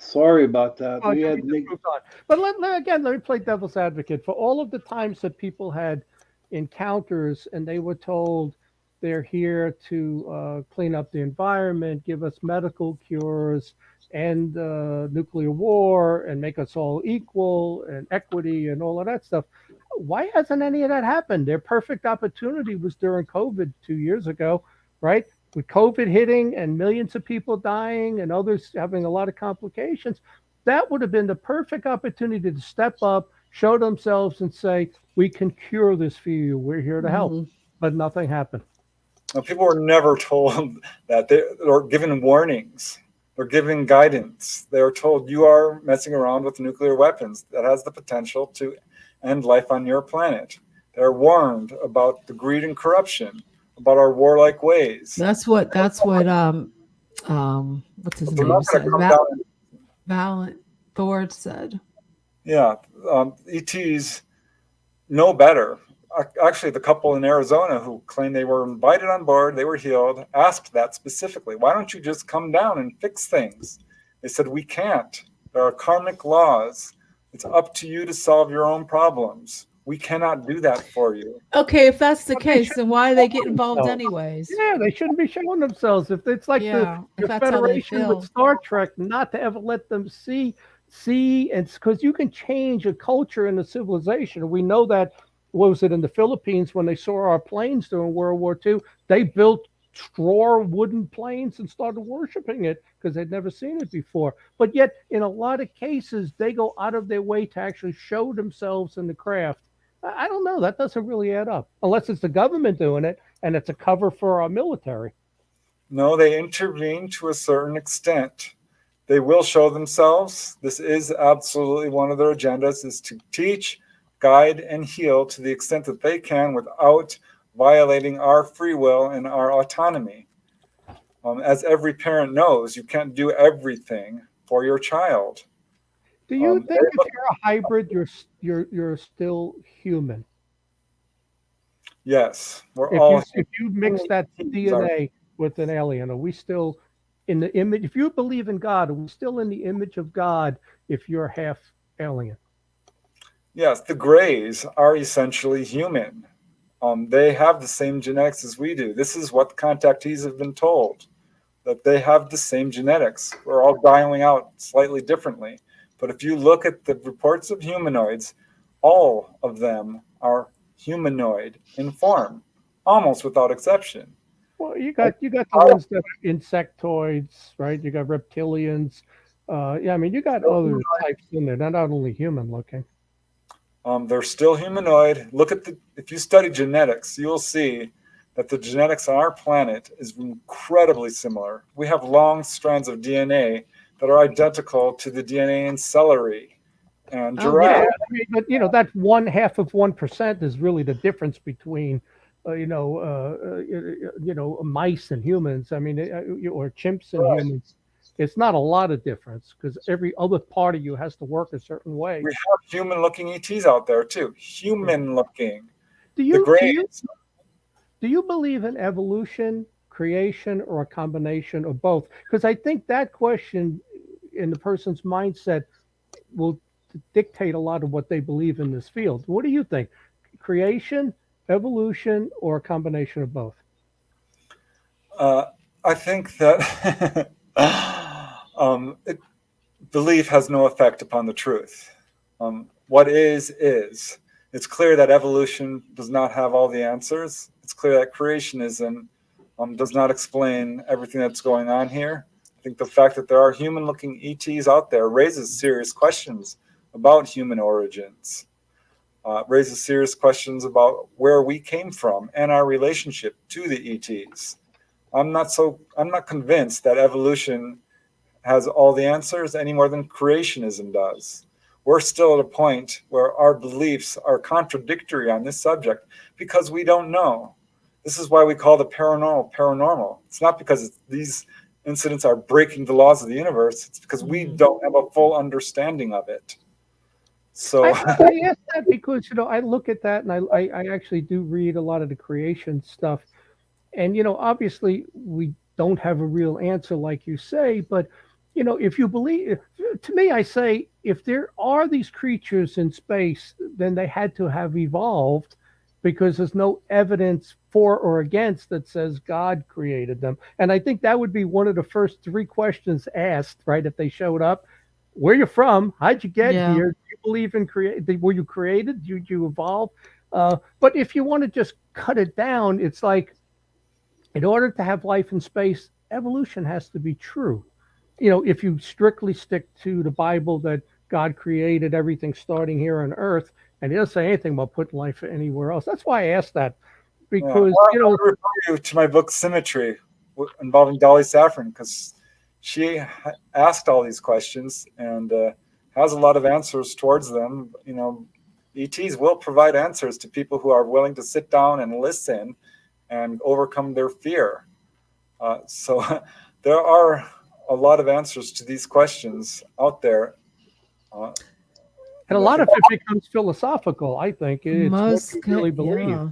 Sorry about that. Oh, We yeah, had we just moved on. But let me play devil's advocate. For all of the times that people had encounters and they were told they're here to clean up the environment, give us medical cures, end nuclear war, and make us all equal and equity and all of that stuff. Why hasn't any of that happened? Their perfect opportunity was during COVID 2 years ago, right? With COVID hitting and millions of people dying and others having a lot of complications, that would have been the perfect opportunity to step up, show themselves, and say, "We can cure this for you. We're here to help." Mhm. But nothing happened. Now, people were never told that. They were given warnings. They're given guidance. They were told you are messing around with nuclear weapons that has the potential to end life on your planet. They're warned about the greed and corruption, about our warlike ways. What's his But they're not name going to said. come down and Valent Ford said. yeah, ETs know better. Actually, the couple in Arizona who claimed they were invited on board, they were healed, asked that specifically. Why don't you just come down and fix things? They said, we can't. There are karmic laws. It's up to you to solve your own problems. We cannot do that for you. Okay, if that's the But they case, should then why do they get involved themselves. anyways? Yeah, they shouldn't be showing themselves. If it's like Yeah, if the that's how they Federation with feel. Star Trek, not to ever let them see, and because you can change a culture and a civilization. We know that. What was it in the Philippines when they saw our planes during World War II? They built straw wooden planes and started worshiping it because they'd never seen it before. But yet, in a lot of cases, they go out of their way to actually show themselves in the craft. I don't know. That doesn't really add up, unless it's the government doing it and it's a cover for our military. No, they intervene to a certain extent. They will show themselves. This is absolutely one of their agendas, is to teach, guide, and heal to the extent that they can without violating our free will and our autonomy. As every parent knows, you can't do everything for your child. Do you They think if you're a hybrid, you're still human? Yes, we're If all you mix that human. DNA with an alien, are we still in the image? If you believe in God, are we still in the image of God if you're half alien? Yes, the Greys are essentially human. They have the same genetics as we do. This is what the contactees have been told, that they have the same genetics. We're all dialing out slightly differently. But if you look at the reports of humanoids, all of them are humanoid in form, almost without exception. Well, Like, you got the ones that are insectoids, right? You got reptilians. Yeah, I mean, you got other types in there. They're not only human looking. they're still humanoid. Look at if you study genetics, you'll see that the genetics on our planet is incredibly similar. We have long strands of DNA that are identical to the DNA in celery and Oh, Yeah, giraffe. yeah. I mean, but that 1/2 of 1% is really the difference between, mice and humans. I mean, or chimps and Right. humans. It's not a lot of difference because every other part of you has to work a certain way. We have human-looking ETs out there too. Yeah. Human-looking. Do The you do you Greys. do you believe in evolution, creation, or a combination of both? Because I think that question in the person's mindset will dictate a lot of what they believe in this field. What do you think? Creation, evolution, or a combination of both? Uh, I think that belief has no effect upon the truth. What is, is. It's clear that evolution does not have all the answers. It's clear that creationism does not explain everything that's going on here. I think the fact that there are human looking ETs out there raises serious questions about human origins, raises serious questions about where we came from and our relationship to the ETs. I'm not convinced that evolution has all the answers any more than creationism does. We're still at a point where our beliefs are contradictory on this subject because we don't know. This is why we call the paranormal paranormal. It's not because these incidents are breaking the laws of the universe. It's because we don't have a full understanding of it. So, I ask that because I look at that and I actually do read a lot of the creation stuff, and obviously we don't have a real answer like you say, but if you believe, to me, I say, if there are these creatures in space, then they had to have evolved because there's no evidence for or against that says God created them. And I think that would be one of the first three questions asked, right? If they showed up, where you from? How'd you get Yeah. here? Do you believe in create? Were you created? Did you evolve? But if you want to just cut it down, it's like, in order to have life in space, evolution has to be true. If you strictly stick to the Bible that God created everything starting here on Earth, and he doesn't say anything about putting life anywhere else. That's why I asked that, Yeah. because Well, I would refer you to my book Symmetry involving Dolly Saffron, because she asked all these questions and has a lot of answers towards them. ETs will provide answers to people who are willing to sit down and listen and overcome their fear. So there are a lot of answers to these questions out there. and a lot of it becomes philosophical. I think it's what you really believe. Yeah.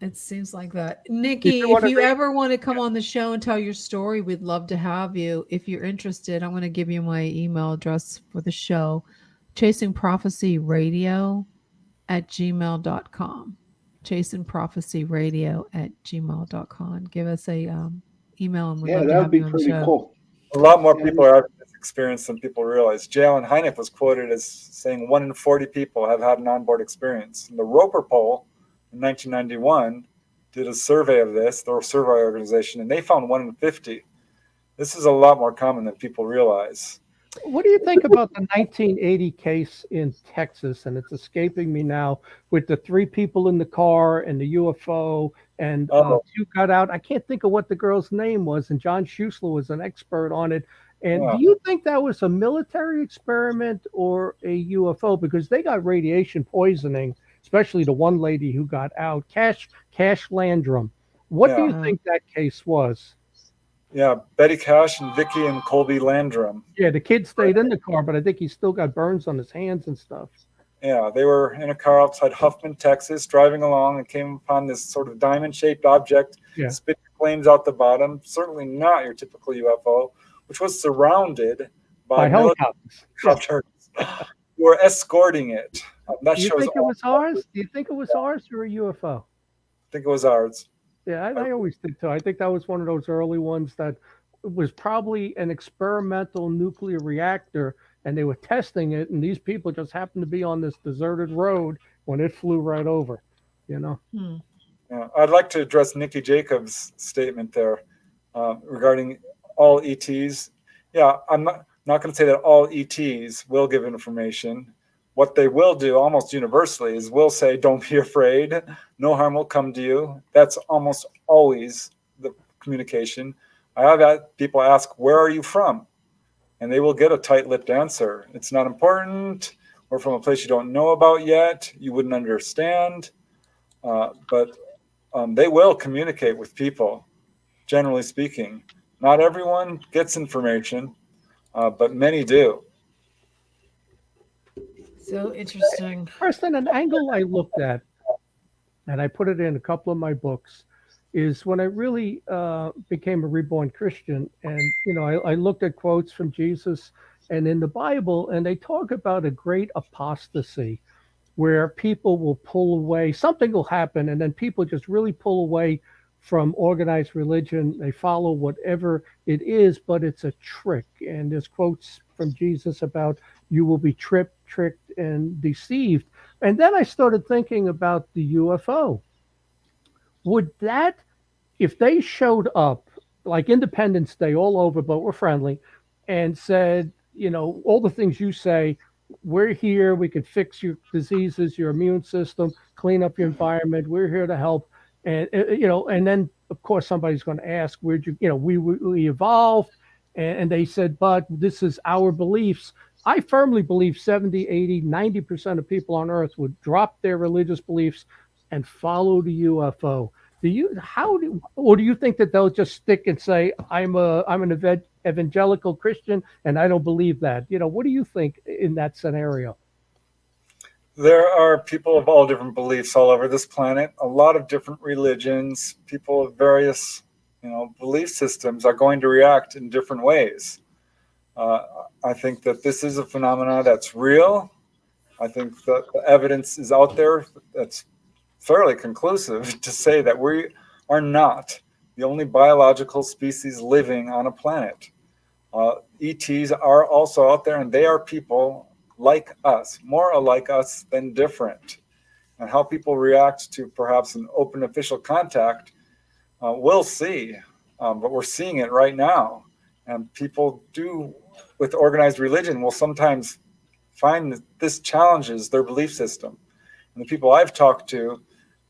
It seems like that. Did you Nikki, if want to you read? ever want to come on the show and tell your story, we'd love to have you. If you're interested, I'm going to give you my email address for the show, chasingprophecyradio@gmail.com. Chasingprophecyradio@gmail.com. Give us a email and we'd Yeah, love to that would have be you on the pretty show. cool. A lot more Yeah. people are having this experience than people realize. J. Allen Hynek was quoted as saying 1 in 40 people have had an onboard experience. And the Roper poll in 1991 did a survey of this, the survey organization, and they found 1 in 50. This is a lot more common than people realize. What do you think about the 1980 case in Texas? And it's escaping me now, with the three people in the car and the UFO, and two got out. I can't think of what the girl's name was, and John Schuessler was an expert on it. And do you think that was a military experiment or a UFO? Because they got radiation poisoning, especially the one lady who got out, Cash Landrum. What do you think that case was? Yeah, Betty Cash and Vicky and Colby Landrum. Yeah, the kid stayed in the car, but I think he still got burns on his hands and stuff. Yeah, they were in a car outside Huffman, Texas, driving along and came upon this sort of diamond-shaped object, spitting flames out the bottom. Certainly not your typical UFO, which was surrounded by helicopters who were escorting it. Do you think it was ours? Do you think it was ours or a UFO? I think it was ours. Yeah, I always did too. I think that was one of those early ones that was probably an experimental nuclear reactor, and they were testing it, and these people just happened to be on this deserted road when it flew right over, Yeah, I'd like to address Nikki Jacobs' statement there regarding all ETs. Yeah, I'm not going to say that all ETs will give information. What they will do almost universally is will say, don't be afraid. No harm will come to you. That's almost always the communication. I have had people ask, where are you from? And they will get a tight-lipped answer. It's not important. We're from a place you don't know about yet. You wouldn't understand. But they will communicate with people, generally speaking. Not everyone gets information, but many do. So interesting. Preston, an angle I looked at, and I put it in a couple of my books, is when I really became a reborn Christian. And, I looked at quotes from Jesus and in the Bible, and they talk about a great apostasy where people will pull away, something will happen, and then people just really pull away from organized religion. They follow whatever it is, but it's a trick. And there's quotes from Jesus about you will be tricked and deceived. And then I started thinking about the UFO. Would that, if they showed up like Independence Day all over, but we're friendly, and said, all the things you say, we're here, we could fix your diseases, your immune system, clean up your environment, we're here to help. And, and then of course somebody's going to ask, where'd you, we evolved. And they said, but this is our beliefs. I firmly believe 70, 80, 90% of people on Earth would drop their religious beliefs and follow the UFO. Do you think that they'll just stick and say, I'm an evangelical Christian and I don't believe that? What do you think in that scenario? There are people of all different beliefs all over this planet, a lot of different religions, people of various belief systems are going to react in different ways. I think that this is a phenomenon that's real. I think that the evidence is out there that's fairly conclusive to say that we are not the only biological species living on a planet. ETs are also out there, and they are people like us, more alike us than different. And how people react to perhaps an open official contact, we'll see. But we're seeing it right now. And people do, with organized religion, will sometimes find that this challenges their belief system. And the people I've talked to,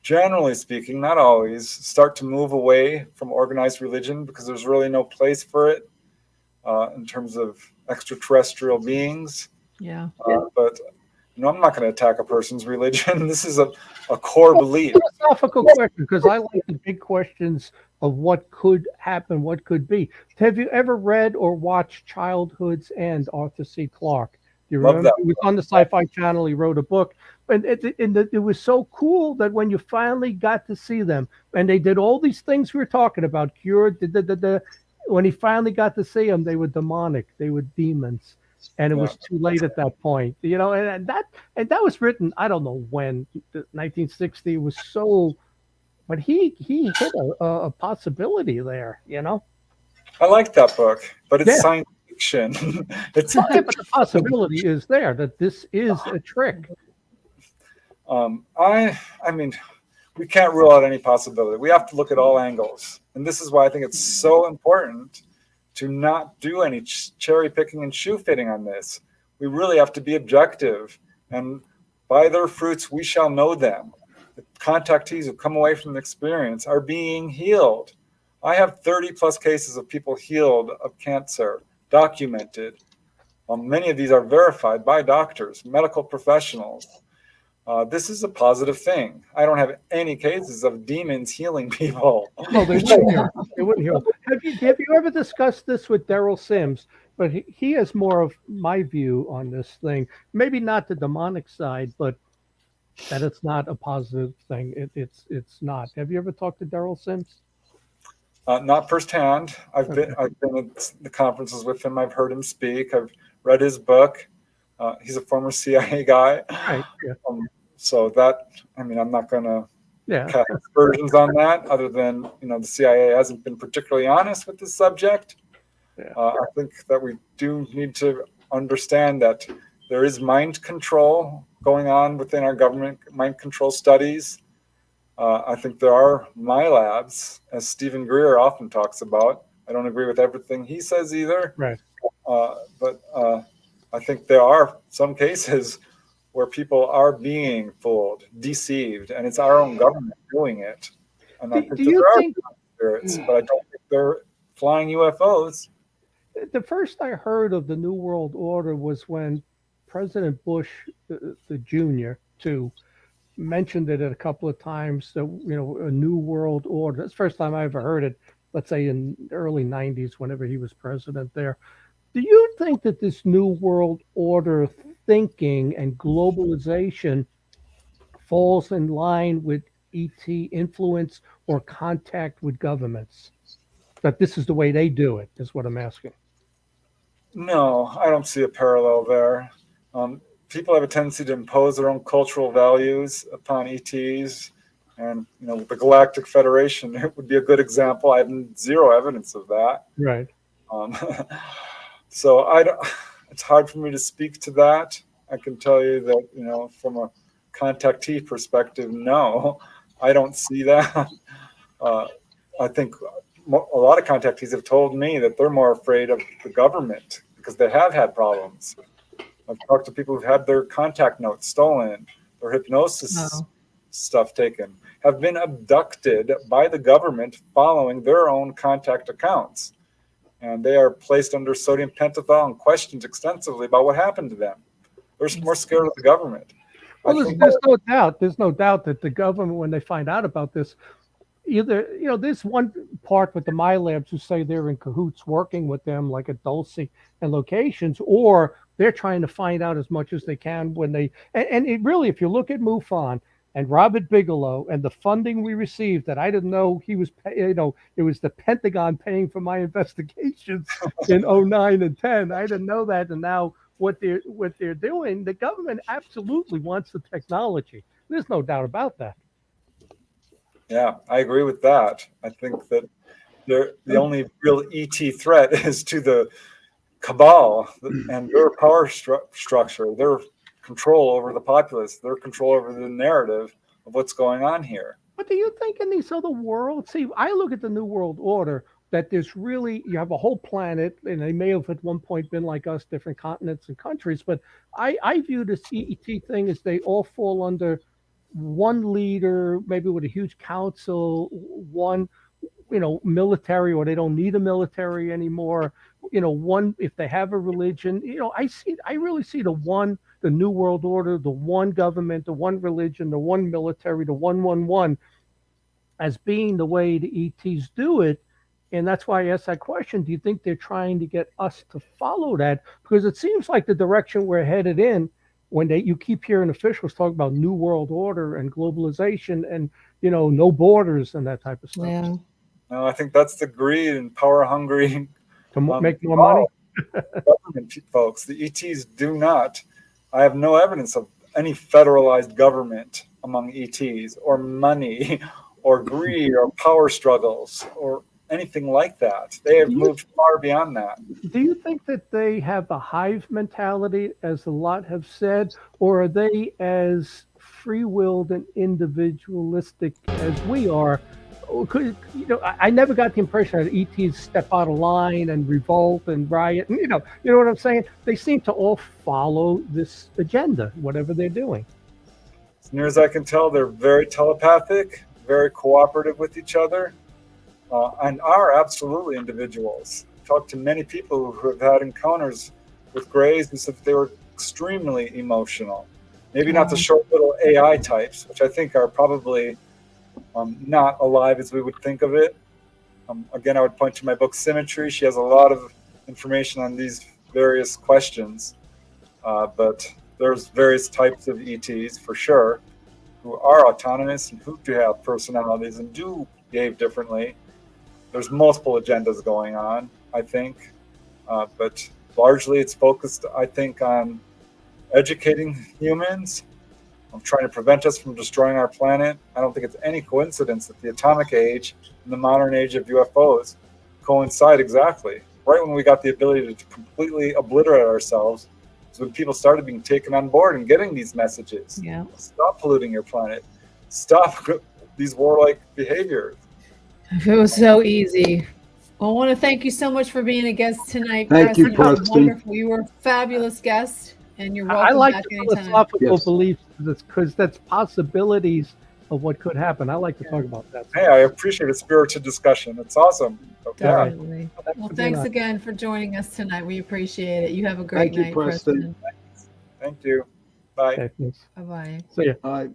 generally speaking, not always, start to move away from organized religion because there's really no place for it in terms of extraterrestrial beings. Yeah. But I'm not going to attack a person's religion. This is a core belief. Philosophical question, because I like the big questions of what could happen, what could be. Have you ever read or watched Childhood's End, Arthur C. Clarke? Do you Love remember? that. It was on the Sci-Fi Channel. He wrote a book, and it was so cool that when you finally got to see them, and they did all these things we were talking about, cured, when he finally got to see them, they were demonic, they were demons, and it was too late at that point, and that was written, I don't know when, 1960. It was so, but he hit a possibility there. I like that book, but it's Yeah. science fiction. It's Yeah, but the possibility is there that this is a trick. I mean, we can't rule out any possibility. We have to look at all angles. And this is why I think it's so important to not do any cherry picking and shoe fitting on this. We really have to be objective. And by their fruits, we shall know them. The contactees who come away from the experience are being healed. I have 30 plus cases of people healed of cancer, documented. Many of these are verified by doctors, medical professionals. This is a positive thing. I don't have any cases of demons healing people. No, they wouldn't heal. They wouldn't heal. Have you ever discussed this with Daryl Sims? But he has more of my view on this thing. Maybe not the demonic side, but that it's not a positive thing. It's not. Have you ever talked to Daryl Sims? Not firsthand. I've been at the conferences with him. I've heard him speak. I've read his book. He's a former CIA guy. Right. Yeah. So that, I'm not going to Yeah. cast aspersions on that, other than, the CIA hasn't been particularly honest with this subject. Yeah. I think that we do need to understand that there is mind control going on within our government, mind control studies. I think there are MyLabs, as Stephen Greer often talks about. I don't agree with everything he says either. Right. But I think there are some cases where people are being fooled, deceived, and it's our own government doing it. And I think Do that you there think are spirits, but I don't think they're flying UFOs. the first I heard of the New World Order was when President Bush, the Junior, too, mentioned it a couple of times. That a New World Order. That's the first time I ever heard it. Let's say in the early '90s, whenever he was president there. Do you think that this New World Order thinking and globalization falls in line with ET influence or contact with governments? That this is the way they do it, is what I'm asking. No, I don't see a parallel there. People have a tendency to impose their own cultural values upon ETs, and the Galactic Federation, it would be a good example. I have zero evidence of that. Right. So it's hard for me to speak to that. I can tell you that, from a contactee perspective, no, I don't see that. I think a lot of contactees have told me that they're more afraid of the government because they have had problems. I've talked to people who've had their contact notes stolen, their hypnosis stuff taken, have been abducted by the government following their own contact accounts. And they are placed under sodium pentothal and questioned extensively about what happened to them. They're more scared of the government. Well, there's no doubt. There's no doubt that the government, when they find out about this, either there's one part with the MyLabs who say they're in cahoots working with them, like at Dulce and locations, or they're trying to find out as much as they can when they. And it really, if you look at MUFON, and Robert Bigelow and the funding we received that I didn't know he was, it was the Pentagon paying for my investigations in '09 and 10. I didn't know that. And now what they're doing, the government absolutely wants the technology. There's no doubt about that. Yeah, I agree with that. I think that the only real ET threat is to the cabal and their power structure, their control over the populace, their control over the narrative of what's going on here. But do you think in these other worlds, see, I look at the New World Order, that there's really, you have a whole planet, and they may have at one point been like us, different continents and countries, but I view this ET thing as they all fall under one leader, maybe with a huge council, one, military, or they don't need a military anymore. One, if they have a religion, I really see the New World Order, the one government, the one religion, the one military, the one as being the way the ETs do it. And that's why I asked that question. Do you think they're trying to get us to follow that? Because it seems like the direction we're headed in, when you keep hearing officials talk about New World Order and globalization and, no borders and that type of stuff. Yeah. No, I think that's the greed and power hungry To make more money? government folks. The ETs do not. I have no evidence of any federalized government among ETs, or money, or greed, or power struggles, or anything like that. They have moved far beyond that. Do you think that they have a hive mentality, as a lot have said, or are they as free-willed and individualistic as we are? I never got the impression that ETs step out of line and revolt and riot. And, you know what I'm saying? They seem to all follow this agenda, whatever they're doing. As near as I can tell, they're very telepathic, very cooperative with each other, and are absolutely individuals. I've talked to many people who have had encounters with Greys who said that they were extremely emotional. Maybe not the short little AI types, which I think are probably not alive as we would think of it. Again, I would point to my book Symmetry. She has a lot of information on these various questions, but there's various types of ETs for sure who are autonomous and who do have personalities and do behave differently. There's multiple agendas going on, I think, but largely it's focused, I think, on educating humans. I'm trying to prevent us from destroying our planet. I don't think it's any coincidence that the atomic age and the modern age of UFOs coincide exactly. Right when we got the ability to completely obliterate ourselves is when people started being taken on board and getting these messages. Yeah. Stop polluting your planet. Stop these warlike behaviors. It was so easy. Well, I want to thank you so much for being a guest tonight. Thank you, It was Preston. wonderful. You were a fabulous guest, and you're welcome I like back the anytime. philosophical Yes. beliefs because that's possibilities of what could happen. I like to talk about that. Hey, I appreciate a spirited discussion. It's awesome. Yeah. Definitely. Well, for being thanks on. again for joining us tonight. We appreciate it. You have a great Thank you, night, Preston. Thank you. Bye. Okay, thanks. Bye-bye. See ya.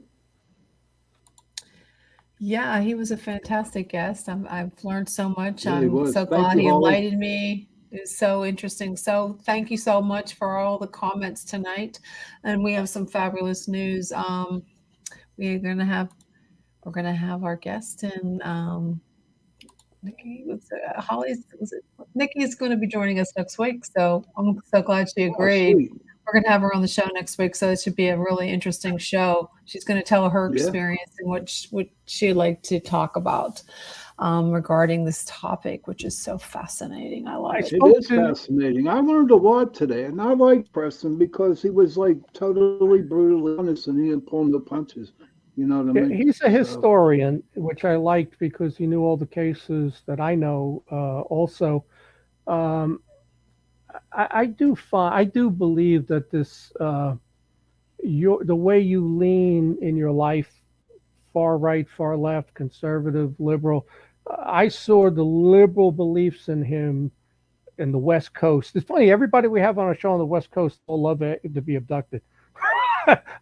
Yeah, he was a fantastic guest. I've learned so much. Yeah, he I'm was. so Thank glad you, he Holly. enlightened me. It was so interesting. So thank you so much for all the comments tonight. And we have some fabulous news. We're gonna have our guest and Nikki Nikki is going to be joining us next week. So I'm so glad she agreed. sweet. We're going to have her on the show next week, so it should be a really interesting show. She's going to tell her Yeah. experience and what she'd like to talk about regarding this topic, which is so fascinating. I love it. It is fascinating. I learned a lot today, and I like Preston because he was like totally brutally honest and he didn't pull no punches. You know what I mean? He's a So- historian, which I liked because he knew all the cases that I know. Also, I do believe that this the way you lean in your life, far right, far left, conservative, liberal. I saw the liberal beliefs in him in the West Coast. It's funny, everybody we have on our show on the West Coast all love it to be abducted.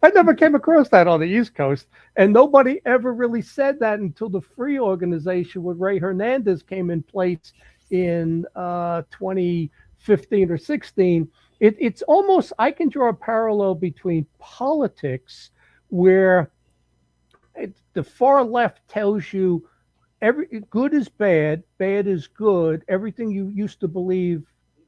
I never came across that on the East Coast, and nobody ever really said that until the Free Organization with Ray Hernandez came in place in 2015 or 16. It's almost, I can draw a parallel between politics, where the far left tells you every good is bad, bad is good. Everything you used to believe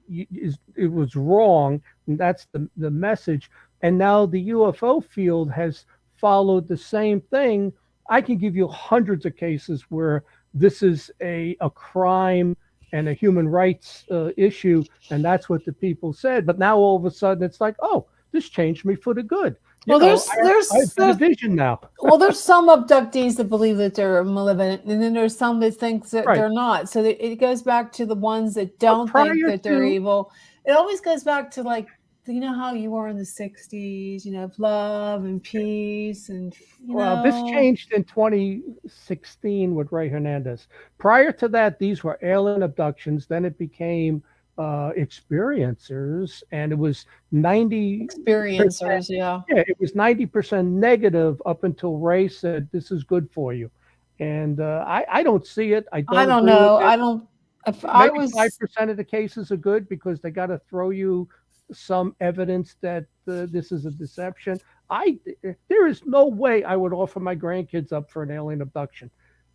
it was wrong, and that's the message. And now the UFO field has followed the same thing. I can give you hundreds of cases where this is a crime and a human rights issue, and that's what the people said. But now all of a sudden it's like, oh, this changed me for the good. Well, I have a vision now. Well, there's some abductees that believe that they're malevolent, and then there's some that think that Right. they're not. So it goes back to the ones that don't think that they're evil. It always goes back to, like, you know how you were in the 60s, you know, of love and peace, and This changed in 2016 with Ray Hernandez. Prior to that, these were alien abductions. Then it became experiencers, and it was 90 experiencers. Yeah, it was 90% negative up until Ray said this is good for you, and I don't see it. I don't know. I don't. If Maybe I was 5% of the cases are good because they got to throw you some evidence that this is a deception. There is no way I would offer my grandkids up for an alien abduction.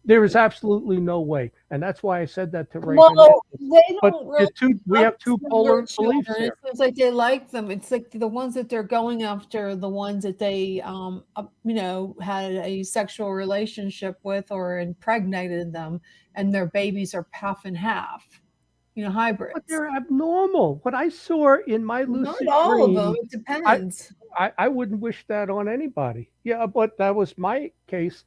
There is absolutely no way, and that's why I said that to Ray. Well, they don't really we have two polar beliefs here. It seems like they like them. It's like the ones that they're going after, the ones that they, had a sexual relationship with or impregnated them, and their babies are half and half. Hybrids. But they're abnormal. What I saw in my lucid Not all dream, of them. It depends. I wouldn't wish that on anybody. Yeah, but that was my case.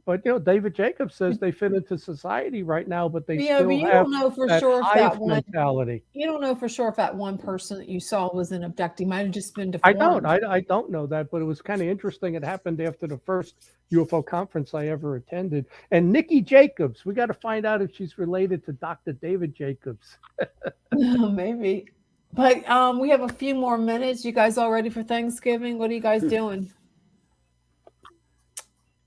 But David Jacobs says they fit into society right now, but they still but you have don't know for that sure if hive that one mentality. You don't know for sure if that one person that you saw was an abductee. Might have just been deformed. I don't know that, but it was kind of interesting. It happened after the first UFO conference I ever attended. And Nikki Jacobs, we got to find out if she's related to Dr. David Jacobs. Maybe. But we have a few more minutes. You guys all ready for Thanksgiving? What are you guys doing?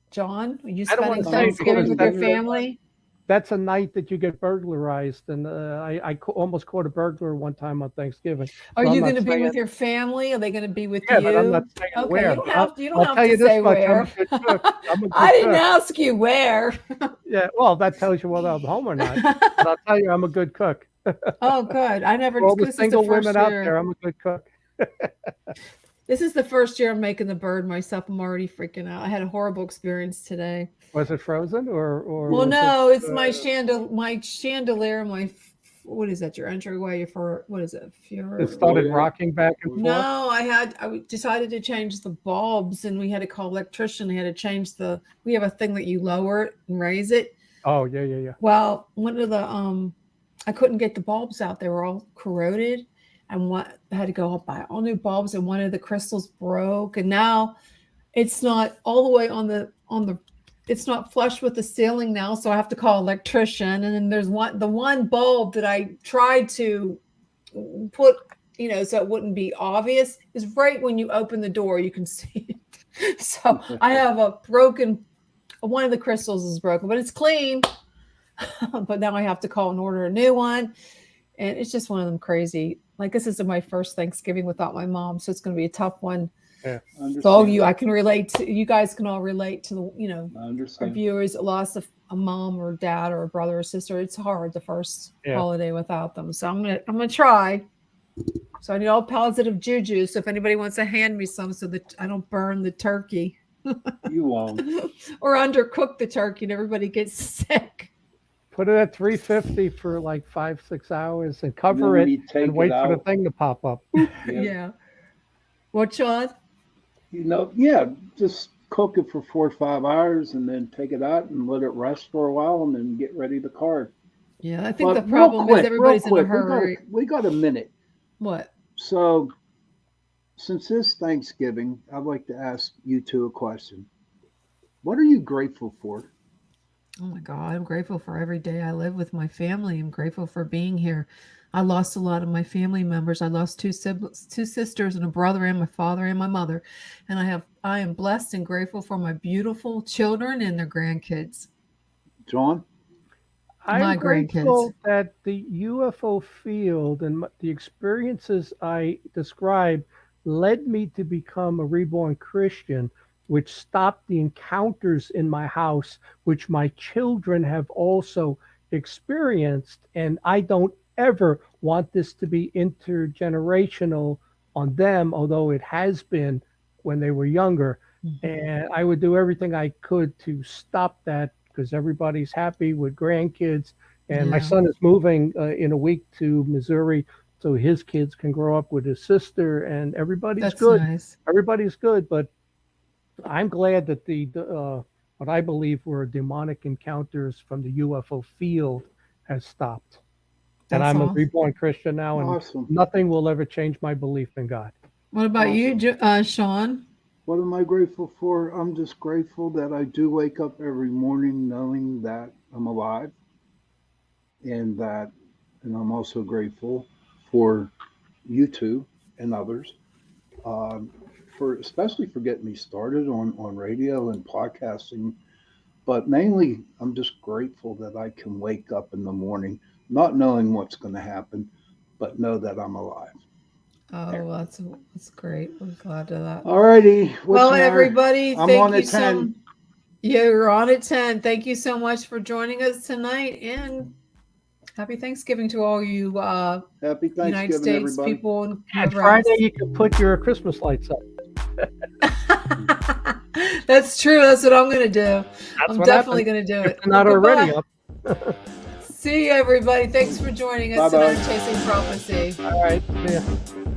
John, are you spending Thanksgiving with your family? That's a night that you get burglarized, and I almost caught a burglar one time on Thanksgiving. Are you going to be with your family? Are they going to be with you? Yeah, but I'm not saying where. You don't have to say where. I didn't ask you where. Yeah, well, that tells you whether I'm home or not. But I'll tell you, I'm a good cook. Oh, good. I never. For all the single women out there, I'm a good cook. This is the first year I'm making the bird myself. I'm already freaking out. I had a horrible experience today. Was it frozen or? Well, no, it's my chandelier. What is that? Your entryway for what is it? It started rocking back and forth. No, I decided to change the bulbs, and we had to call an electrician. They had to change we have a thing that you lower it and raise it. Oh yeah. Well, one of the I couldn't get the bulbs out. They were all corroded. And I had to go up buy all new bulbs, and one of the crystals broke, and now it's not all the way on the it's not flush with the ceiling now, so I have to call an electrician. And then there's the one bulb that I tried to put, so it wouldn't be obvious, is right when you open the door, you can see it. So I have one of the crystals is broken, but it's clean. But now I have to call and order a new one. And it's just one of them crazy. Like, this is my first Thanksgiving without my mom, so it's going to be a tough one. Yeah, so I can relate to. You guys can all relate to the, our viewers that lost a mom or dad or a brother or sister. It's hard the first holiday without them. So I'm gonna try. So I need all positive juju. So if anybody wants to hand me some, so that I don't burn the turkey. You won't. Or undercook the turkey and everybody gets sick. Put it at 350 for like 5-6 hours and cover it and wait for the thing to pop up. Yeah. What, Sean? Just cook it for 4 or 5 hours and then take it out and let it rest for a while and then get ready to carve. Yeah, I think the problem is everybody's in a hurry. We got a minute. What? So, since this Thanksgiving, I'd like to ask you two a question. What are you grateful for? Oh my God, I'm grateful for every day I live with my family. I'm grateful for being here. I lost a lot of my family members. I lost 2 siblings, 2 sisters and a brother, and my father and my mother. And I am blessed and grateful for my beautiful children and their grandkids. John? I'm grateful that the UFO field and the experiences I described led me to become a reborn Christian, which stopped the encounters in my house, which my children have also experienced. And I don't ever want this to be intergenerational on them, although it has been when they were younger. And I would do everything I could to stop that because everybody's happy with grandkids. And my Yeah. son is moving in a week to Missouri so his kids can grow up with his sister, and everybody's That's good. nice. Everybody's good, but I'm glad that the what I believe were demonic encounters from the UFO field has stopped. And That's I'm a awesome. reborn Christian now, and Awesome. nothing will ever change my belief in God. What about you, Sean? What am I grateful for? I'm just grateful that I do wake up every morning knowing that I'm alive, and I'm also grateful for you two and others, for especially for getting me started on radio and podcasting. But mainly, I'm just grateful that I can wake up in the morning not knowing what's going to happen, but know that I'm alive. Oh, that's great. We're glad to that. All righty. Well, everybody, I'm thank on you at 10. Yeah, we're on at 10. Thank you so much for joining us tonight, and happy Thanksgiving to all you Happy United Thanksgiving, States everybody. people and And whoever Friday, else. you can put your Christmas lights up. That's true. That's what I'm going to do. That's I'm what definitely happens going to do if it. they're not already Goodbye. up. See you, everybody. Thanks for joining us Bye-bye. tonight on Chasing Prophecy. All right. Yeah.